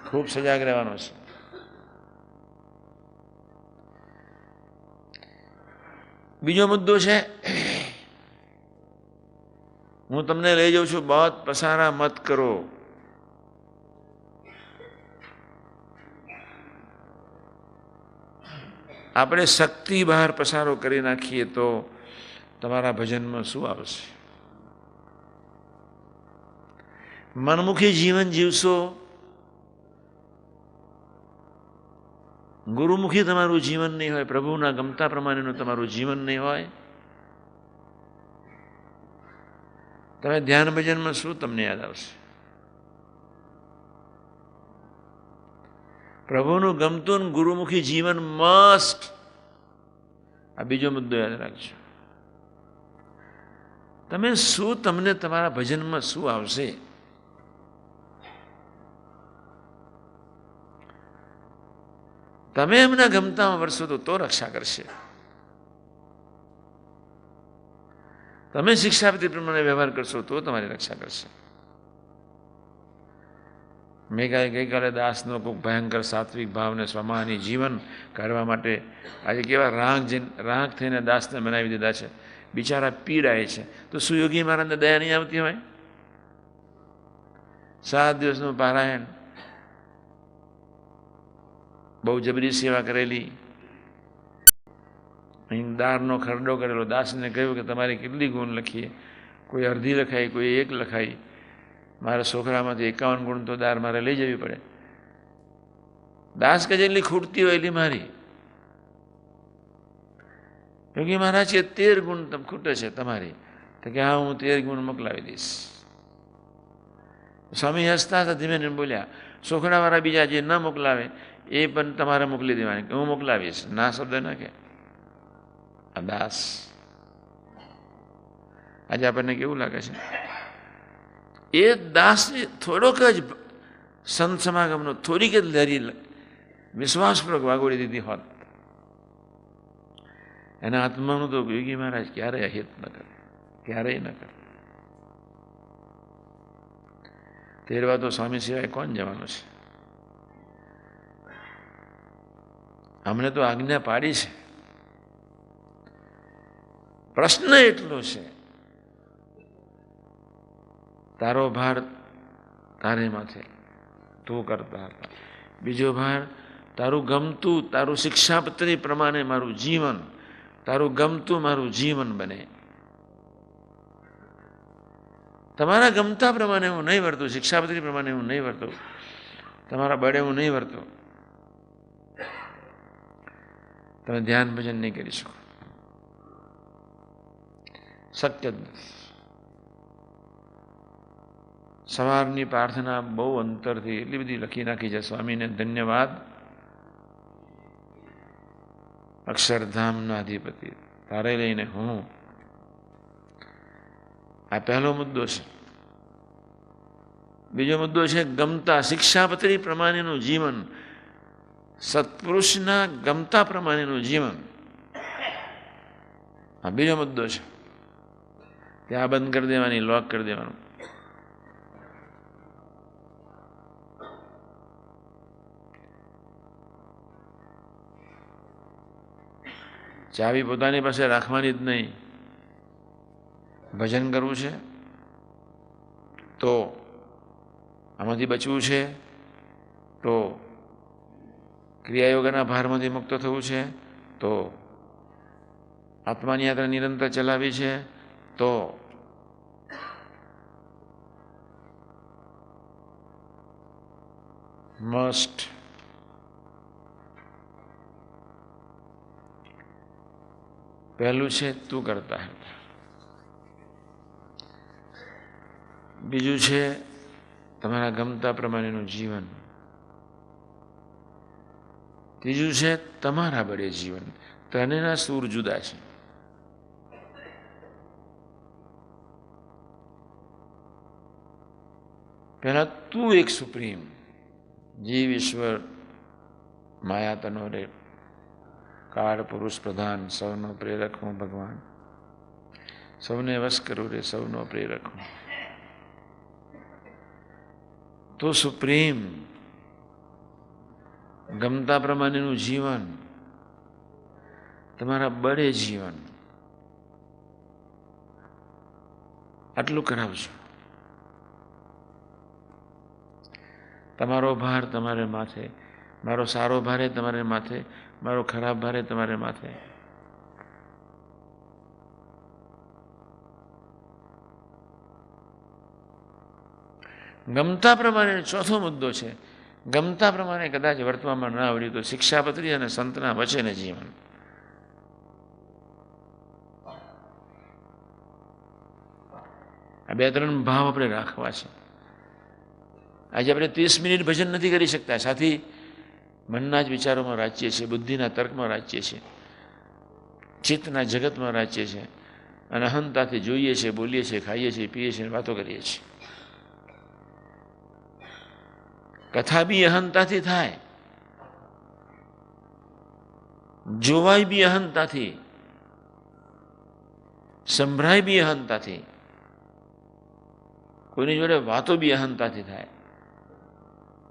A: ખૂબ સજાગ રહેવાનો છે. બીજો મુદ્દો છે, હું તમને લઈ જાઉં છું, બહુ પસારા મત કરો. આપણે શક્તિ બહાર પસારો કરી નાખીએ તો તમારા ભજનમાં શું આવશે? મનમુખી જીવન જીવશો, ગુરુમુખી તમારું જીવન નહીં હોય, પ્રભુના ગમતા પ્રમાણેનું તમારું જીવન નહીં હોય, તમે ધ્યાન ભજનમાં શું તમને યાદ આવશે? પ્રભુનું ગમતું ગુરુમુખી જીવન મસ્ટ. આ બીજો મુદ્દો યાદ રાખજો. તમે શું, તમને તમારા ભજનમાં શું આવશે? તમે એમના ગમતામાં વરસો તો રક્ષા કરશે. તમે શિક્ષાપતિ પ્રમાણે વ્યવહાર કરશો તો તમારી રક્ષા કરશે. મેં ગઈકાલે દાસનો કોઈ ભયંકર સાત્વિક ભાવને સ્વમાની જીવન કાઢવા માટે આજે કેવા રાગ થઈને દાસને બનાવી દીધા છે. બિચારા પીડાય છે. તો સુયોગી મહારાજને દયા નહીં આવતી હોય? 7 દિવસનું પારાયણ, બહુ જબરી સેવા કરેલી, અહીં દારનો ખરડો કરેલો. દાસને કહ્યું કે તમારી કેટલી ગુણ લખીએ? કોઈ અડધી લખાઈ, કોઈ 1 લખાઈ. મારા છોકરામાંથી 51 ગુણ તો દાર મારે લઈ જવી પડે. દાસ કે જેટલી ખૂટતી હોય એટલી મારી. યોગી મહારાજ કે 13 ગુણ ખૂટે છે તમારી. તો કે હા, હું 13 ગુણ મોકલાવી દઈશ. સ્વામી હસતા હતા, ધીમે ધીમે બોલ્યા, સોખડાવાળા બીજા જે ન મોકલાવે એ પણ તમારે મોકલી દેવાની. હું મોકલાવીશ. ના શબ્દ ન કે. આ દાસ. આજે આપણને કેવું લાગે છે? એ દાસને થોડોક જ સંત સમાગમનો થોડીક જ લહેરી વિશ્વાસપૂર્વક વાગોડી દીધી હોત, એના આત્માનું તો યોગી મહારાજ ક્યારેય હિત ન કરે, ક્યારેય ન કરે. તેરવા તો સ્વામી સિવાય કોણ જવાનું છે? અમને તો આજ્ઞા પાડી છે. પ્રશ્ન એટલો છે, તારો ભાર તારે માથે, તું કરતા હતા. બીજો ભાર, તારું ગમતું, તારું શિક્ષાપત્રી પ્રમાણે મારું જીવન, તારું ગમતું મારું જીવન બને. તમારા ગમતા પ્રમાણે હું નહીં વર્તું, શિક્ષાપત્રી પ્રમાણે હું નહીં વર્તું, તમારા બળે હું નહીં વર્તું, તમે ધ્યાન ભજન નહીં કરી શકો. શક્ય જ નથી. સવારની પ્રાર્થના બહુ અંતરથી એટલી બધી લખી નાખી છે. સ્વામીને ધન્યવાદ, અક્ષરધામના અધિપતિ, તારે લઈને હું. આ પહેલો મુદ્દો છે. બીજો મુદ્દો છે ગમતા શિક્ષાપત્રી પ્રમાણેનું જીવન, સત્પુરુષના ગમતા પ્રમાણેનું જીવન. આ બીજો મુદ્દો છે. ત્યાં બંધ કરી દેવાની, લોક કરી દેવાનું. ચાવી પોતાની પાસે રાખવાની જ નહીં. ભજન કરવું છે તો, આમાંથી બચવું છે તો, ક્રિયાયોગના ભારમાંથી મુક્ત થવું છે તો, આત્માની યાત્રા નિરંતર ચલાવી છે તો, મસ્ટ. પહેલું છે તું કરતા. બીજું છે તમારા ગમતા પ્રમાણેનું જીવન. ત્રીજું છે તમારા બળે જીવન. ત્રણેયના સૂર જુદા છે. પહેલા તું એક સુપ્રીમ, જીવ ઈશ્વર માયા તનો રે, કાળ પુરુષ પ્રધાન, સૌનો પ્રેરક હું ભગવાન, સૌને વશ કરું રે, સૌનો પ્રેરક હું. તો સુપ્રીમ ગમતા પ્રમાણેનું જીવન, તમારા બળે જીવન, આટલું કરાવજો. તમારો ભાર તમારે માથે, મારો સારો ભારે તમારે માથે, મારો ખરાબ ભારે તમારે માથે. ગમતા પ્રમાણે ચોથો મુદ્દો છે. ગમતા પ્રમાણે કદાચ વર્તવામાં ન આવડ્યું તો શિક્ષાપત્રી અને સંતના વચ્ચેને જીવન. આ બે ત્રણ ભાવ આપણે રાખવા છે. આજે આપણે 30 મિનિટ ભજન નથી કરી શકતા. સાથી મનના જ વિચારોમાં રાજ્ય છે, બુદ્ધિના તર્કમાં રાજ્ય છે, ચિત્તના જગતમાં રાજ્ય છે, અને અહંતાથી જોઈએ છે, બોલીએ છીએ, ખાઈએ છીએ, પીએ છીએ, વાતો કરીએ છીએ. કથા બી અહંતાથી થાય, જોવાય બી અહંતાથી, સંભળાય બી અહંતાથી, કોઈની જોડે વાતો બી અહંતાથી થાય.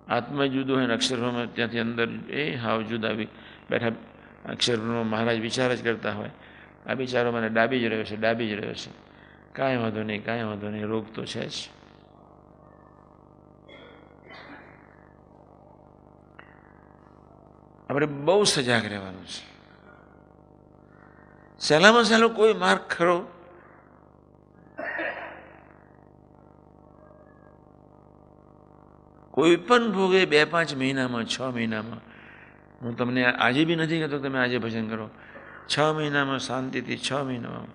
A: આત્મા જુદો હોય ને અક્ષરબ્રહ્મ ત્યાંથી અંદર હાવ જુદા બેઠા અક્ષરબ્રહ્મ મહારાજ વિચાર જ કરતા હોય. આ બિચારો મને ડાબી જ રહ્યો છે, ડાબી જ રહ્યો છે. કાંઈ વાંધો નહીં, કાંઈ વાંધો નહીં, રોગ તો છે જ. આપણે બહુ સજાગ રહેવાનું છે. સહેલામાં સહેલો કોઈ માર્ગ ખરો? કોઈ પણ ભોગે 2-5 મહિનામાં, 6 મહિનામાં, હું તમને આજે બી નથી કહેતો તમે આજે ભજન કરો, 6 મહિનામાં શાંતિથી 6 મહિનામાં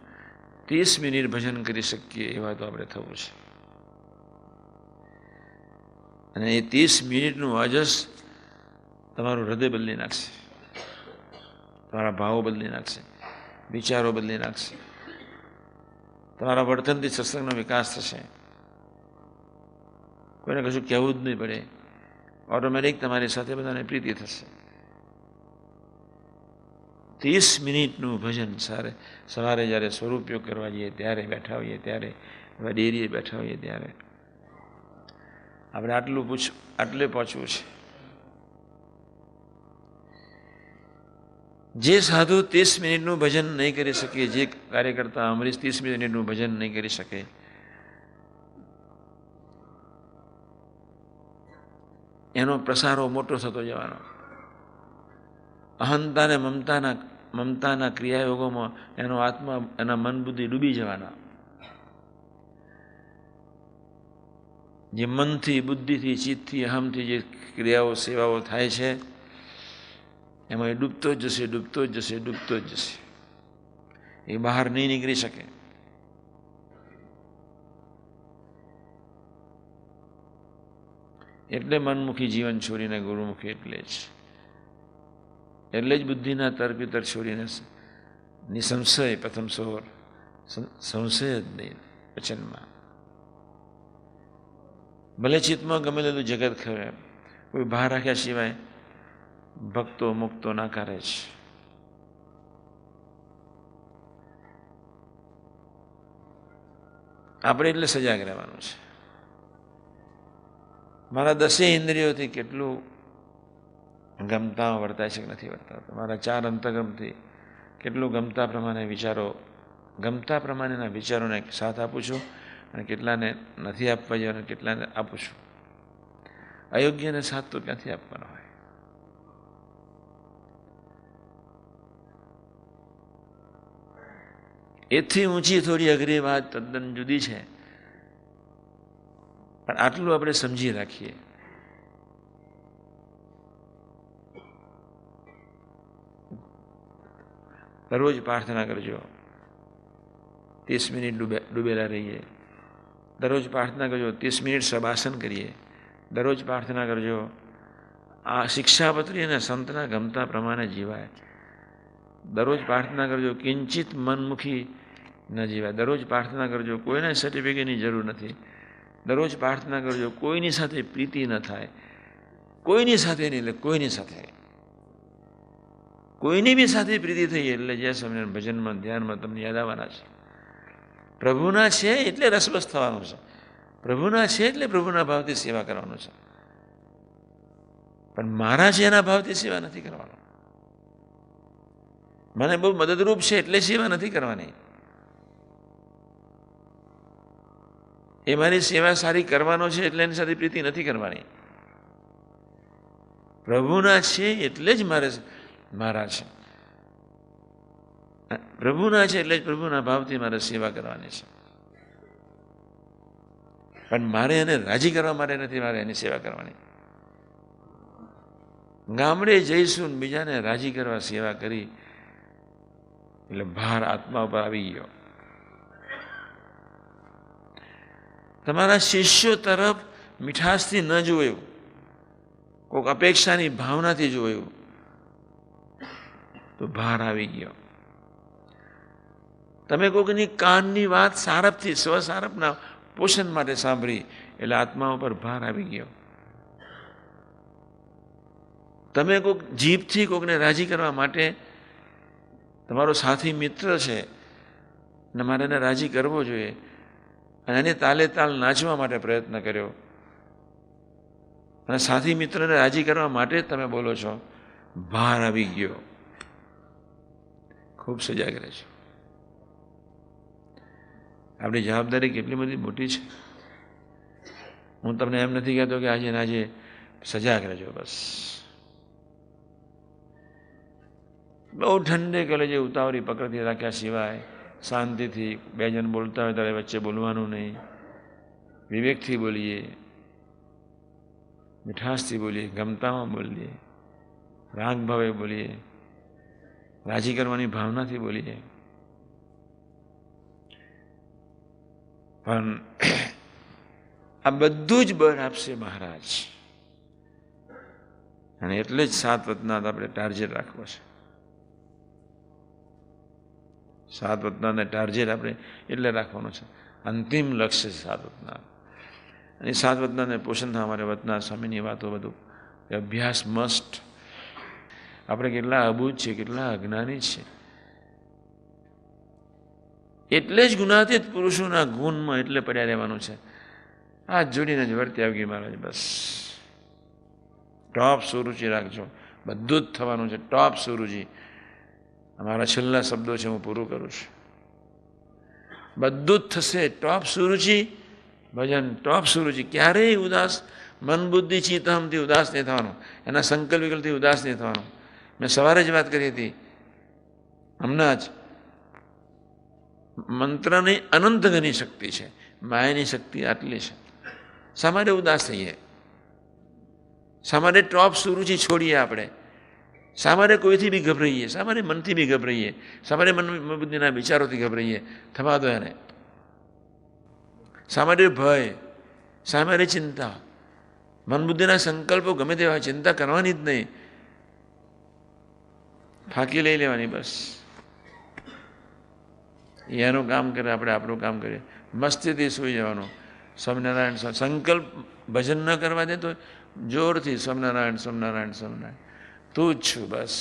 A: 30 મિનિટ ભજન કરી શકીએ એવા તો આપણે થવું છે. અને એ 30 મિનિટનું અજસ તમારું હૃદય બદલી નાખશે, તમારા ભાવો બદલી નાખશે, વિચારો બદલી નાખશે, તમારા વર્તનથી સત્સંગનો વિકાસ થશે. કોઈને કશું કહેવું જ નહીં પડે, ઓટોમેટિક તમારી સાથે બધાને પ્રીતિ થશે. 30 મિનિટનું ભજન સવારે જ્યારે સ્વરૂપયોગ કરવા જઈએ ત્યારે બેઠા હોઈએ, ત્યારે ડેરીએ બેઠા હોઈએ ત્યારે આપણે આટલે પહોંચવું છે. જે સાધુ 30 મિનિટનું ભજન નહીં કરી શકે, જે કાર્યકર્તા અમરીશ 30 મિનિટનું ભજન નહીં કરી શકે, એનો પ્રસારો મોટો થતો જવાનો. અહંતા ને મમતાના ક્રિયાયોગોમાં એનો આત્મા, એના મન બુદ્ધિ ડૂબી જવાના. જે મનથી, બુદ્ધિથી, ચિત્તથી, અહમથી જે ક્રિયાઓ સેવાઓ થાય છે એમાં એ ડૂબતો જ જશે, ડૂબતો જ જશે, ડૂબતો જ જશે. એ બહાર નહીં નીકળી શકે. એટલે મનમુખી જીવન છોડીને ગુરુમુખી એટલે જ બુદ્ધિના તર્ક વિતર્ક છોડીને નિસંશય પ્રથમ સોર, સંશય જ નહીં વચનમાં. ભલે ચિત્તમાં ગમેલું જગત ખરે, કોઈ બહાર રાખ્યા સિવાય ભક્તો મુક્તો ના કરે છે. આપણે એટલે સજાગ રહેવાનું છે. મારા 10 ઇન્દ્રિયોથી કેટલું ગમતા વર્તાય છે કે નથી વર્તાતું, મારા 4 અંતર્ગમથી કેટલું ગમતા પ્રમાણેના વિચારોને સાથ આપું છું અને કેટલાને નથી આપવા જોઈએ અને કેટલાને આપું છું. અયોગ્યને સાથ તો ક્યાંથી આપવાનો હોય. એથી ઊંચી થોડી અઘરી વાત તદ્દન જુદી છે, પણ આટલું આપણે સમજી રાખીએ. દરરોજ પ્રાર્થના કરજો, 30 મિનિટ ડૂબેલા રહીએ. દરરોજ પ્રાર્થના કરજો, 30 મિનિટ શબાસન કરીએ. દરરોજ પ્રાર્થના કરજો, આ શિક્ષાપત્રી અને સંતના ગમતા પ્રમાણે જીવાય. દરરોજ પ્રાર્થના કરજો, કિંચિત મનમુખી ન જીવાય. દરરોજ પ્રાર્થના કરજો, કોઈને સર્ટિફિકેટની જરૂર નથી. દરરોજ પ્રાર્થના કરજો, કોઈની સાથે પ્રીતિ ન થાય. કોઈની સાથે નહીં, એટલે કોઈની સાથે, કોઈની બી સાથે પ્રીતિ થઈ એટલે જે સમય ભજનમાં ધ્યાનમાં તમને યાદ આવવાના છે. પ્રભુના છે એટલે રસબસ થવાનું છે. પ્રભુના છે એટલે પ્રભુના ભાવથી સેવા કરવાનું છે. પણ મારા છે એના ભાવથી સેવા નથી કરવાનો. મને બહુ મદદરૂપ છે એટલે સેવા નથી કરવાની. એ મારી સેવા સારી કરવાનો છે એટલે એની સાથે પ્રીતિ નથી કરવાની. પ્રભુના છે એટલે જ મારા છે. પ્રભુના છે એટલે જ પ્રભુના ભાવથી મારે સેવા કરવાની છે. પણ મારે એને રાજી કરવા માટે નથી, મારે એની સેવા કરવાની. ગામડે જઈશું બીજાને રાજી કરવા સેવા કરી એટલે ભાર આત્મા ઉપર આવી ગયો. તમારા શિષ્યો તરફ મીઠાશથી ન જોયું, કોઈક અપેક્ષાની ભાવનાથી જોયું તો ભાર આવી ગયો. તમે કોઈકની કાનની વાત સારપથી, સ્વસારપના પોષણ માટે સાંભળી એટલે આત્મા ઉપર ભાર આવી ગયો. તમે કોઈક જીભથી કોઈકને રાજી કરવા માટે, તમારો સાથી મિત્ર છે અને મારે એને રાજી કરવો જોઈએ અને એને તાલે તાલ નાચવા માટે પ્રયત્ન કર્યો અને સાથી મિત્રને રાજી કરવા માટે તમે બોલો છો, ભાર આવી ગયો. ખૂબ સજાગ રહેજો. આપણી જવાબદારી કેટલી બધી મોટી છે. હું તમને એમ નથી કહેતો કે આજે ને આજે સજાગ રહેજો, બસ બહુ ઠંડે કલેજે ઉતાવળી પકડતી રાખ્યા સિવાય શાંતિથી 2 જણ બોલતા હોય ત્યારે વચ્ચે બોલવાનું નહીં. વિવેકથી બોલીએ, મીઠાશથી બોલીએ, ગમતામાં બોલીએ, રાગ ભાવે બોલીએ, રાજી કરવાની ભાવનાથી બોલીએ. પણ આ બધું જ બળ આપશે મહારાજ. અને એટલે જ 7 વતનાથ આપણે ટાર્ગેટ રાખવો છે. 7 વતનાથને ટાર્ગેટ આપણે એટલે રાખવાનું છે, અંતિમ લક્ષ્ય છે 7 વતનાથ. અને 7 વતનાથને પોષણ થવા માટે વતનાથ સ્વામીની વાતો બધું અભ્યાસ મસ્ટ. આપણે કેટલા અબૂઝ છે, કેટલા અજ્ઞાની છે. એટલે જ ગુણાતીત પુરુષોના ગુણમાં એટલે પડ્યા રહેવાનું છે. હાથ જોડીને જ વર્તી આવગી મહારાજ. બસ ટોપ સુરુચિ રાખજો, બધું જ થવાનું છે. ટોપ સુરુચિ. અમારા છેલ્લા શબ્દો છે, હું પૂરું કરું છું. બધું જ થશે. ટોપ સુરુચિ ભજન, ટોપ સુરુચિ. ક્યારેય ઉદાસ મન બુદ્ધિ ચિત્તમથી ઉદાસ નહીં થવાનું, એના સંકલ્પ વિકલ્પથી ઉદાસ નહીં થવાનું. મેં સવારે જ વાત કરી હતી, હમણાં જ. મંત્રની અનંત ઘણી શક્તિ છે, માયાની શક્તિ આટલી છે. શા માટે ઉદાસ થઈએ? શા માટે ટોપ સુરુચિ છોડીએ આપણે? શા માટે કોઈથી બી ગભરાઈએ? શા માટે મનથી બી ગભરાઈએ? શા માટે મન બુદ્ધિના વિચારોથી ગભરાઈએ? થવા દો એને. શા માટે ભય? શા માટે ચિંતા? મન બુદ્ધિના સંકલ્પો ગમે તેવા, ચિંતા કરવાની જ નહીં, ફાંકી લઈ લેવાની. બસ એનું કામ કરે, આપણે આપણું કામ કરીએ. મસ્તીથી સૂઈ જવાનું. સ્વામિનારાયણ સંકલ્પ ભજન ન કરવા દે તો જોરથી સ્વામિનારાયણ સ્વામિનારાયણ સ્વામિનારાયણ. તું જ છું, બસ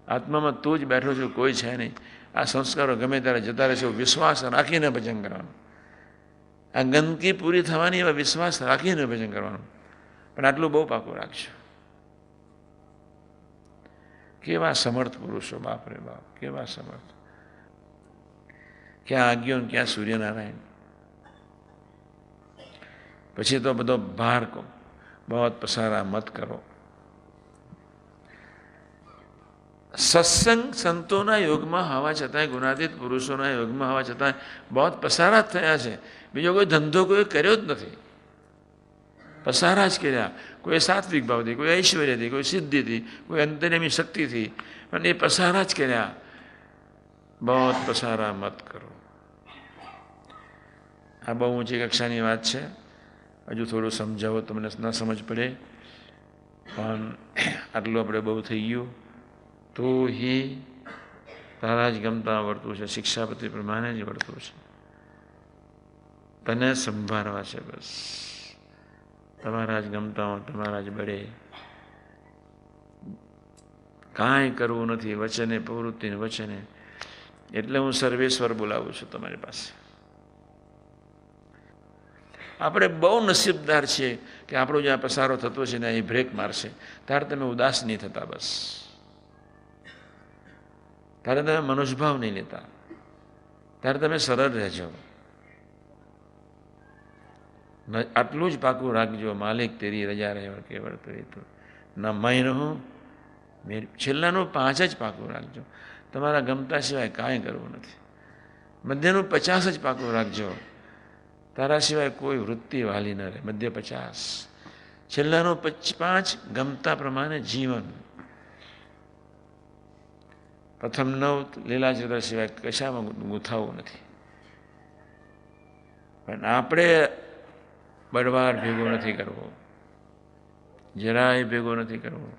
A: આત્મામાં તું જ બેઠો છું, કોઈ છે નહીં. આ સંસ્કારો ગમે ત્યારે જતા રહેશે, વિશ્વાસ રાખીને ભજન કરવાનું. આ ગંદકી પૂરી થવાની એવા વિશ્વાસ રાખીને ભજન કરવાનું. પણ આટલું બહુ પાકું રાખજો. કેવા સમર્થ પુરુષો, બાપ રે બાપ, કેવા સમર્થ. ક્યાં આજ્ઞો, ક્યાં સૂર્યનારાયણ. પછી તો બધો ભાર કો બહુ પસારા મત કરો. સત્સંગ સંતોના યોગમાં હોવા છતાંય, ગુણાતીત પુરુષોના યોગમાં હોવા છતાંય બહુ પસારા જ થયા છે. બીજો કોઈ ધંધો કોઈ કર્યો જ નથી, પસારા જ કર્યા. કોઈ સાત્વિક ભાવથી, કોઈ ઐશ્વર્યથી, કોઈ સિદ્ધિથી, કોઈ અંતર્યામી શક્તિથી, પણ એ પસારા જ કર્યા. બહુ પસારા મત કરો. આ બહુ ઊંચી કક્ષાની વાત છે. હજુ થોડું સમજાવો, તમને ન સમજ પડે, પણ આટલું આપણે બહુ થઈ ગયું. તો એ તારા જ ગમતા વર્તું છે, શિક્ષાપતિ પ્રમાણે જ વર્તું છે. તને સંભાળવા છે, બસ તમારા જ ગમતા હો, તમારા જ બળે. કાંઈ કરવું નથી, વચને પ્રવૃત્તિ વચને. એટલે હું સર્વેશ્વર બોલાવું છું તમારી પાસે. આપણે બહુ નસીબદાર છીએ કે આપણો જ્યાં પસારો થતો છે ને એ બ્રેક મારશે, ત્યારે તમે ઉદાસ નહીં થતા. બસ ત્યારે તમે મનુષ્યભાવ નહીં લેતા, ત્યારે તમે સરળ રહેજો. આટલું જ પાકું રાખજો. માલિક તેરી રજા રહેવા કેવળ તો ના મય રહું. છેલ્લાનું 5 જ પાકું રાખજો. તમારા ગમતા સિવાય કાંઈ કરવું નથી. મધ્યનું 50 જ પાકું રાખજો. તારા સિવાય કોઈ વૃત્તિ વાલી ન રહે. મધ્ય 50. છેલ્લાનું 5 ગમતા પ્રમાણે જીવન. પ્રથમ 9 લીલાચિત્ર સિવાય કશામાં ગૂંથાવું નથી. પણ આપણે બળવાર ભેગો નથી કરવો, જરાય ભેગો નથી કરવો.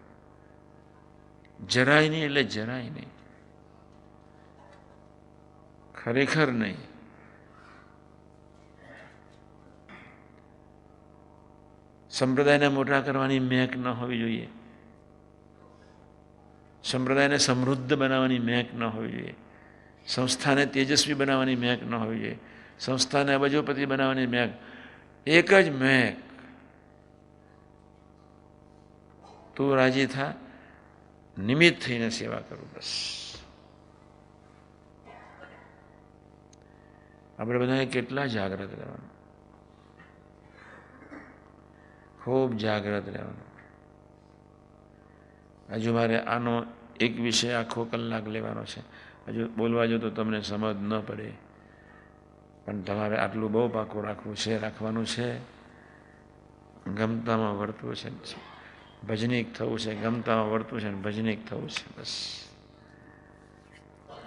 A: જરાય નહીં એટલે જરાય નહીં, ખરેખર નહીં. સંપ્રદાયને મોટા કરવાની મેક ન હોવી જોઈએ. સંપ્રદાયને સમૃદ્ધ બનાવવાની મેક ન હોવી જોઈએ. સંસ્થાને તેજસ્વી બનાવવાની મેક ન હોવી જોઈએ. સંસ્થાને અબજોપતિ બનાવવાની મેક. એક જ મેક, તું રાજી થા, નિમિત્ત થઈને સેવા કરું. બસ આપણે બધાએ કેટલા જાગ્રત રહેવાનું, ખૂબ જાગ્રત રહેવાનું. હજુ મારે આનો એક વિષય આખો કલાક લેવાનો છે. હજુ બોલવા જો તો તમને સમજ ન પડે, પણ તમારે આટલું બહુ પાકું રાખવું છે, રાખવાનું છે. ગમતામાં વર્તવું છે, ભજનીક થવું છે. ગમતામાં વર્તવું છે, ભજનીક થવું છે. બસ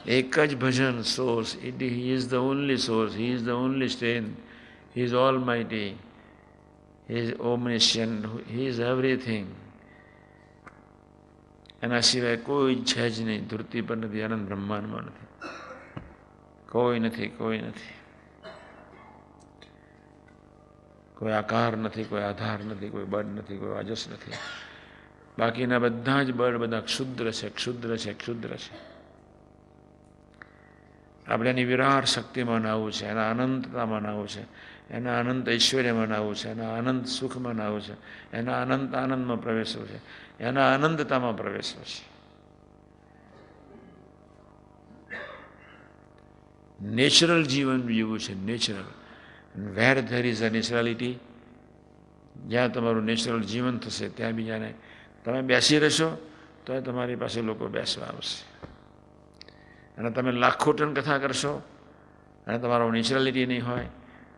A: એક જ ભજન source. He is the only source, he is the only strength, he is almighty, he is omniscient, he is everything. એના સિવાય કોઈ છે જ નહીં. ધરતી પર નથી, અનંત બ્રહ્માંડમાં નથી, કોઈ નથી, કોઈ નથી. કોઈ આકાર નથી, કોઈ આધાર નથી, કોઈ બળ નથી, કોઈ અજસ નથી. બાકીના બધા જ બળ બધા ક્ષુદ્ર છે, ક્ષુદ્ર છે, ક્ષુદ્ર છે. આપણે એની વિરાટ શક્તિમાં નાવું છે, એના અનંતતામાં નાવું છે, એના અનંત ઐશ્વર્યમાં નાવું છે, એના અનંત સુખમાં નાવું છે, એના અનંત આનંદમાં પ્રવેશવું છે, એના અનંતતામાં પ્રવેશવું છે. નેચરલ જીવન જીવવું છે, natural. Where there is a naturality, જ્યાં તમારું નેચરલ જીવન થશે ત્યાં બીજાને તમે બેસી રહેશો તો તમારી પાસે લોકો બેસવા આવશે. અને તમે લાખો ટન કથા કરશો અને તમારો નેચરાલિટી નહીં હોય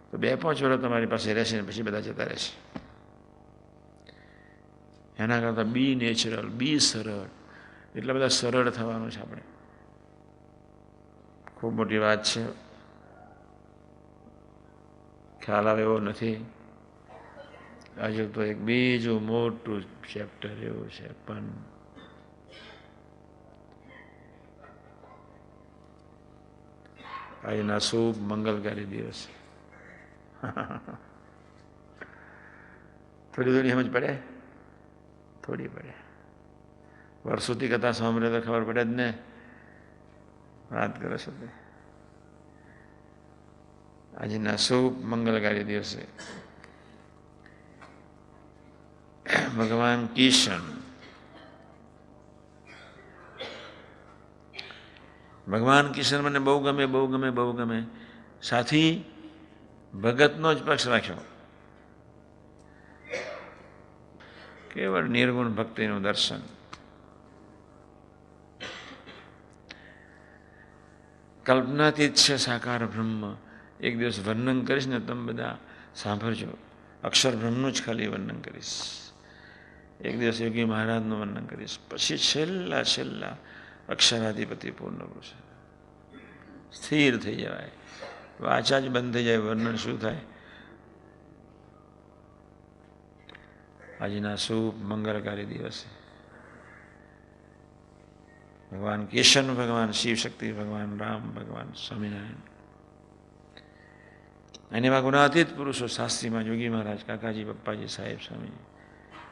A: તો 2-5 વર્ષ તમારી પાસે રહેશે ને પછી બધા જતા રહેશે. એના કરતાં બી નેચરલ, બી સરળ. એટલા બધા સરળ થવાનું છે આપણે. ખૂબ મોટી વાત છે, ખ્યાલ આવે એવો નથી. હજુ તો એક બીજું મોટું ચેપ્ટર એવું છે, પણ આજના શુભ મંગલકારી દિવસ. થોડી થોડી સમજ પડે, થોડી પડે. વર્ષોથી કથા સાંભળે તો ખબર પડે જ ને. વાત કરો છો તે આજના શુભ મંગલકારી દિવસે ભગવાન કિશન, ભગવાન કિશન મને બહુ ગમે, બહુ ગમે, બહુ ગમે. સાથી ભગતનો જ પક્ષ રાખ્યો. કેવળ નિર્ગુણ ભક્તિનું દર્શન. કલ્પનાતીત છે સાકાર બ્રહ્મ. એક દિવસ વર્ણન કરીશ ને તમે બધા સાંભળજો. અક્ષર બ્રહ્મનું જ ખાલી વર્ણન કરીશ. એક દિવસ યોગી મહારાજનું વર્ણન કરીશ. પછી છેલ્લા છેલ્લા અક્ષરાધિપતિ પૂર્ણ પુરુષ સ્થિર થઈ જવાય, વાચા જ બંધ થઈ જાય, વર્ણન શું થાય. આજના શુભ મંગલકારી દિવસે ભગવાન કિશન, ભગવાન શિવ શક્તિ, ભગવાન રામ, ભગવાન સ્વામિનારાયણ અને એવા ગુણાતીત પુરુષો શાસ્ત્રીમાં યોગી મહારાજ, કાકાજી, પપ્પાજી, સાહેબ, સ્વામીજી,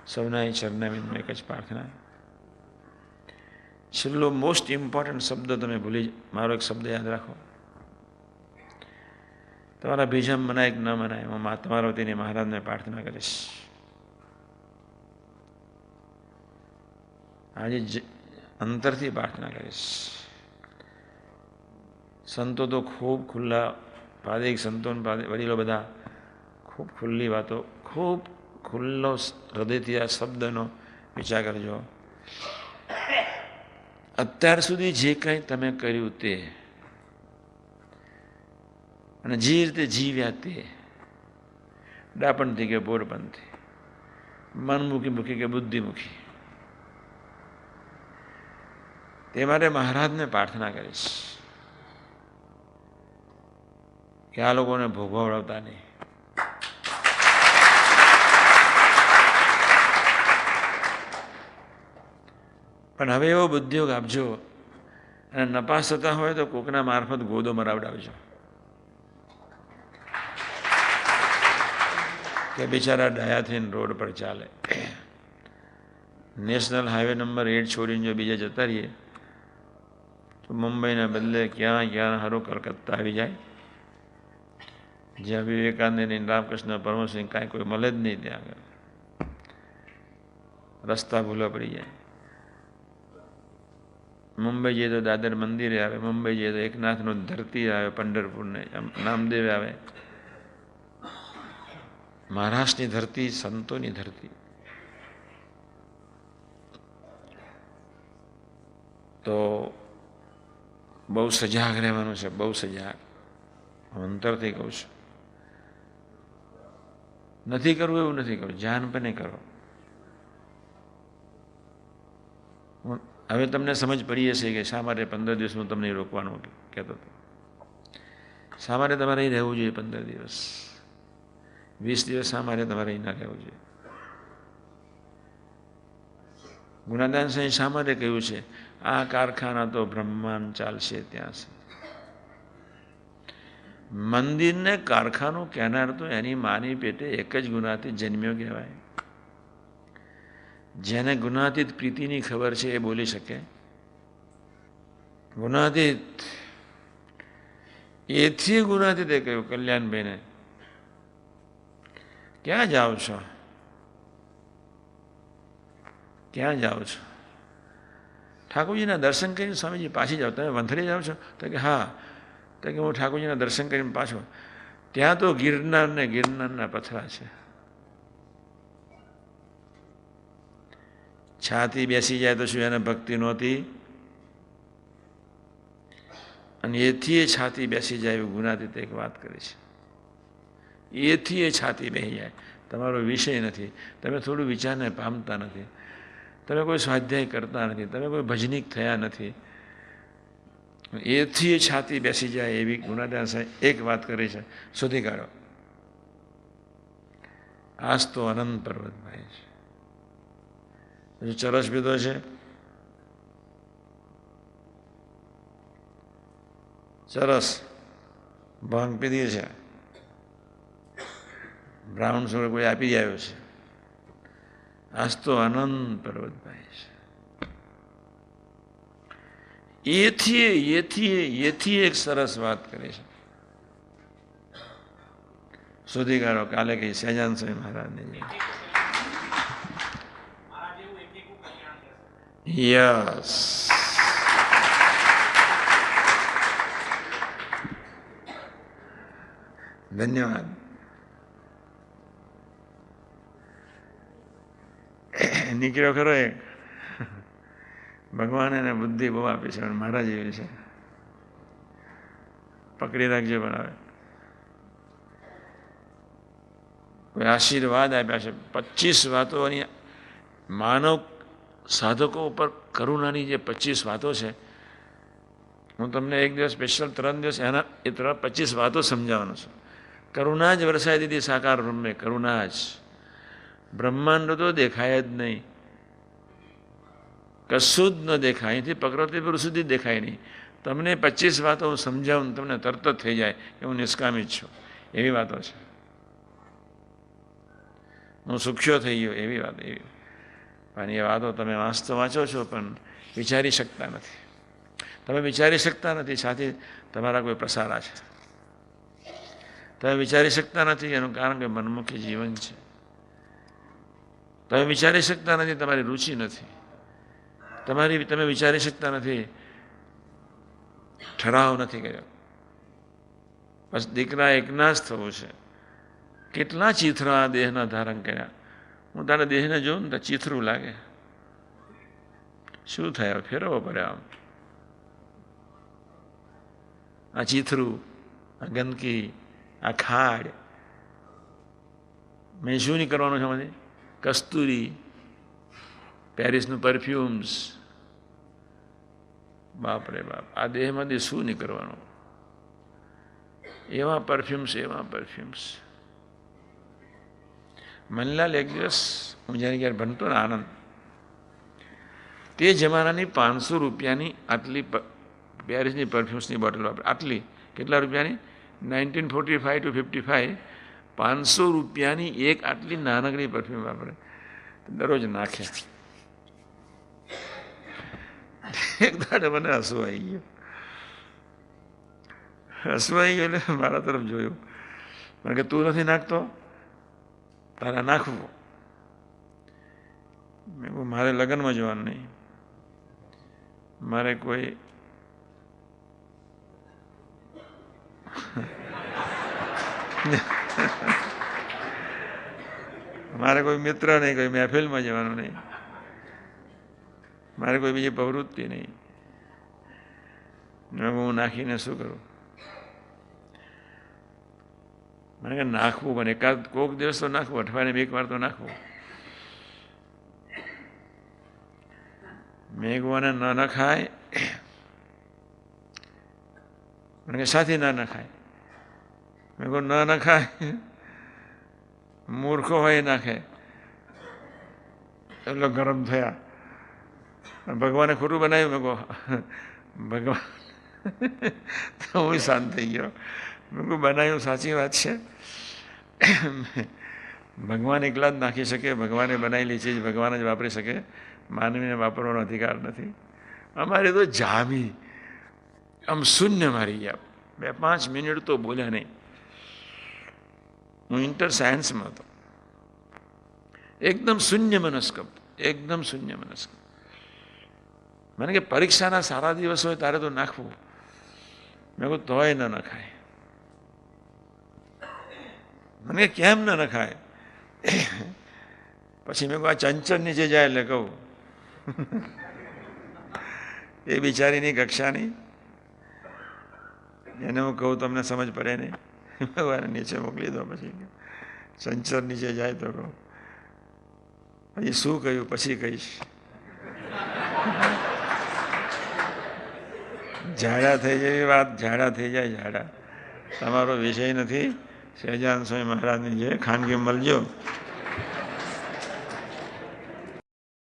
A: સૌના ચરણાવિંદમાં એક જ પ્રાર્થના. છેલ્લો મોસ્ટ ઇમ્પોર્ટન્ટ શબ્દ તમે ભૂલી, મારો એક શબ્દ યાદ રાખો. તમારા બીજામ મનાય કે ન મનાય, હું તમારા વતીને મહારાજને પ્રાર્થના કરીશ. આજે અંતરથી પ્રાર્થના કરીશ. સંતો તો ખૂબ ખુલ્લા, પાદિક સંતો વડીલો બધા ખૂબ ખુલ્લી વાતો, ખૂબ ખુલ્લો હૃદયથી આ શબ્દનો વિચાર કરજો. અત્યાર સુધી જે કંઈ તમે કર્યું તે અને જે રીતે જીવ્યા તે, ડાપણથી કે બોરપણથી, મનમુખી મુખી કે બુદ્ધિમુખી, તે માટે મહારાજને પ્રાર્થના કરીશ કે આ લોકોને ભોગવડાવતા નહીં. પણ હવે એવો ઉદ્યોગ આપજો અને નપાસ થતા હોય તો કોકના મારફત ગોદો મરાવડાવજો કે બિચારા ડાયા થઈને રોડ પર ચાલે. નેશનલ હાઈવે નંબર 8 છોડીને જો બીજા જતા રહીએ તો મુંબઈના બદલે ક્યાં ક્યાં હારું કલકત્તા આવી જાય, જ્યાં વિવેકાનંદ, રામકૃષ્ણ પરમહંસ કાંઈ કોઈ મળે જ નહીં. ત્યાં આગળ રસ્તા ભૂલા પડી જાય. મુંબઈ જઈએ તો દાદર મંદિરે આવે, મુંબઈ જઈએ તો એકનાથનું ધરતી આવે, પંઢરપુરને નામદેવ આવે. મહારાષ્ટ્રની ધરતી સંતોની ધરતી. તો બહુ સજાગ રહેવાનું છે, બહુ સજાગ. અંતરથી કહું છું, નથી કરવું એવું નથી કરવું, જાન પણ કરો. હવે તમને સમજ પડી હશે કે શા માટે 15 દિવસ હું તમને રોકવાનું કહેતો હતો. શા માટે તમારે અહીં રહેવું જોઈએ 15 દિવસ, 20 દિવસ શા માટે તમારે અહીં ના રહેવું જોઈએ? ગુણાદાન સાંઈ શા માટે કહ્યું છે આ કારખાના તો બ્રહ્માંડ ચાલશે ત્યાં છે. મંદિરને કારખાનું કહેનાર તો એની માની પેટે એક જ ગુનાથી જન્મ્યો કહેવાય. જેને ગુનાતીત પ્રીતિની ખબર છે એ બોલી શકે. ગુનાતીત એથી ગુનાતીતે કહ્યું કલ્યાણભાઈને, ક્યાં જાઓ છો, ક્યાં જાઓ છો? ઠાકોરજીના દર્શન કરીને સ્વામીજી પાછી જાઓ. તમે વંથલી જાઓ છો? તો કે હા. તો કે હું ઠાકોરજીના દર્શન કરીને પાછો. ત્યાં તો ગિરનાર ને ગિરનારના પથરા છે. છાતી બેસી જાય તો શું એને ભક્તિ નહોતી? અને એથી એ છાતી બેસી જાય એવું ગુનાતીત એક વાત કરી છે. એથી એ છાતી બેસી જાય. તમારો વિષય નથી, તમે થોડું વિચારને પામતા નથી, તમે કોઈ સ્વાધ્યાય કરતા નથી, તમે કોઈ ભજનિક થયા નથી, એથી એ છાતી બેસી જાય એવી ગુણાદાન સાહેબ એક વાત કરી છે. શોધી કાઢો. આજ તો અનંત પર્વતભાઈ છે. હજુ ચરસ પીધો છે? ચરસ ભાંગ પીધી છે, બ્રાઉન સુગર કોઈ આપી આવ્યો છે. આજ તો અનંત પર્વતભાઈ છે. એથી એક સરસ વાત કરી છે. શોધી કાઢો. કાલે કઈ સહેજાન સ્વામી મહારાજને યસ ધન્યવાદ. નીકળ્યો ખરો એ. ભગવાન એને બુદ્ધિ બહુ આપી છે, મહારાજ એવી છે. પકડી રાખજો. બનાવે કોઈ આશીર્વાદ આપ્યા છે. 25 વાતોની માનવ સાધકો ઉપર કરુણાની જે 25 વાતો છે, હું તમને એક દિવસ સ્પેશિયલ 3 દિવસ એના એ 25 વાતો સમજાવવાનો છું. કરુણા જ વરસાઈ દીધી સાકાર બ્રહ્મે. કરુણા જ. બ્રહ્માંડ તો દેખાય જ નહીં, કશું જ ન દેખાય. અહીંથી પ્રકૃતિ પર સુધી દેખાય નહીં. તમને 25 વાતો હું સમજાવું, તમને તરત જ થઈ જાય કે હું નિષ્કામી જ છું. એવી વાતો છે. હું સુખ્યો થઈ ગયો એવી વાત. એવી પણ એ વાતો તમે વાંચો છો પણ વિચારી શકતા નથી. તમે વિચારી શકતા નથી સાથે તમારા કોઈ પ્રસારા છે. તમે વિચારી શકતા નથી એનું કારણ કે મનમુખી જીવન છે. તમે વિચારી શકતા નથી તમારી રુચિ નથી. તમે વિચારી શકતા નથી, ઠરાવ નથી કર્યો. બસ દીકરા એકના જ થવું છે. કેટલા ચિત્રો આ દેહના ધારણ કર્યા. હું તારા દેહને જોઉં ને તો ચિથરું લાગે. શું થયા? ફેરવો પડે આમ. આ ચિથરું, આ ગંદકી, આ ખાડ, મેં શું નહીં કરવાનું છે આમાંથી? કસ્તુરી, પેરિસનું પરફ્યુમ્સ, બાપરે બાપ. આ દેહમાંથી શું નહીં કરવાનું? એવા પરફ્યુમ્સ. મનલાલ એક દિવસ હું જ્યારે ક્યારે ભણતો ને આનંદ, તે જમાનાની 500 રૂપિયાની આટલી પેરિસની પરફ્યુમ્સની બોટલ વાપરે. આટલી કેટલા રૂપિયાની? 1945 to 55 500 રૂપિયાની એક આટલી નાનકડી પરફ્યુમ વાપરે. દરરોજ નાખે. એક દાડે મને હસવું આવી ગયું. એટલે મારા તરફ જોયું. મને કે તું નથી નાખતો, તારે નાખવું. મેં કહું મારે લગ્નમાં જવાનું નહીં, મારે કોઈ મિત્ર નહીં, કોઈ મહેફિલમાં જવાનું નહીં, મારે કોઈ બીજી પ્રવૃત્તિ નહીં. હું નાખીને શું કરું? મને કે નાખવું પણ એકાદ કોક દિવસ તો નાખવું, અઠવાડિયે 1 વાર તો નાખવું. મેં કહું ન નખાય, મને કે સાથી ના નખાય. મેં કહું ન નખાય, મૂર્ખો હોય નાખે. એટલો ગરમ થયા. ભગવાને ખોટું બનાવ્યું. મેં કહું ભગવાન તો હું શાંત થઈ ગયો. મેં કહું બનાવ્યું સાચી વાત છે. ભગવાન એકલા જ નાખી શકે. ભગવાને બનાવેલી ચીજ ભગવાન જ વાપરી શકે. માનવીને વાપરવાનો અધિકાર નથી. અમારે તો જામી આમ શૂન્ય મારી ગયા. 2-5 મિનિટ તો બોલ્યા નહીં. હું ઇન્ટર સાયન્સમાં હતો. એકદમ શૂન્ય મનસ્ક, એકદમ શૂન્ય મનસ્ક. મને કે પરીક્ષાના સારા દિવસ હોય તારે તો નાખવું. મેં કહું તોય ન નખાય. મને કેમ ન નખાય? પછી મેં કહું આ ચંચળ નીચે જાય એટલે કહું એ બિચારીની કક્ષાની, એને હું કહું તમને સમજ પડે નહીં. ભગવાને નીચે મોકલી દો. પછી ચંચળ નીચે જાય તો કહું. પછી શું કહ્યું પછી કહીશ. ઝાડા થઈ જાય વાત, ઝાડા થઈ જાય ઝાડા. તમારો વિષય નથી. સહેજાન સ્વામી મહારાજની જે ખાનગી મળજો.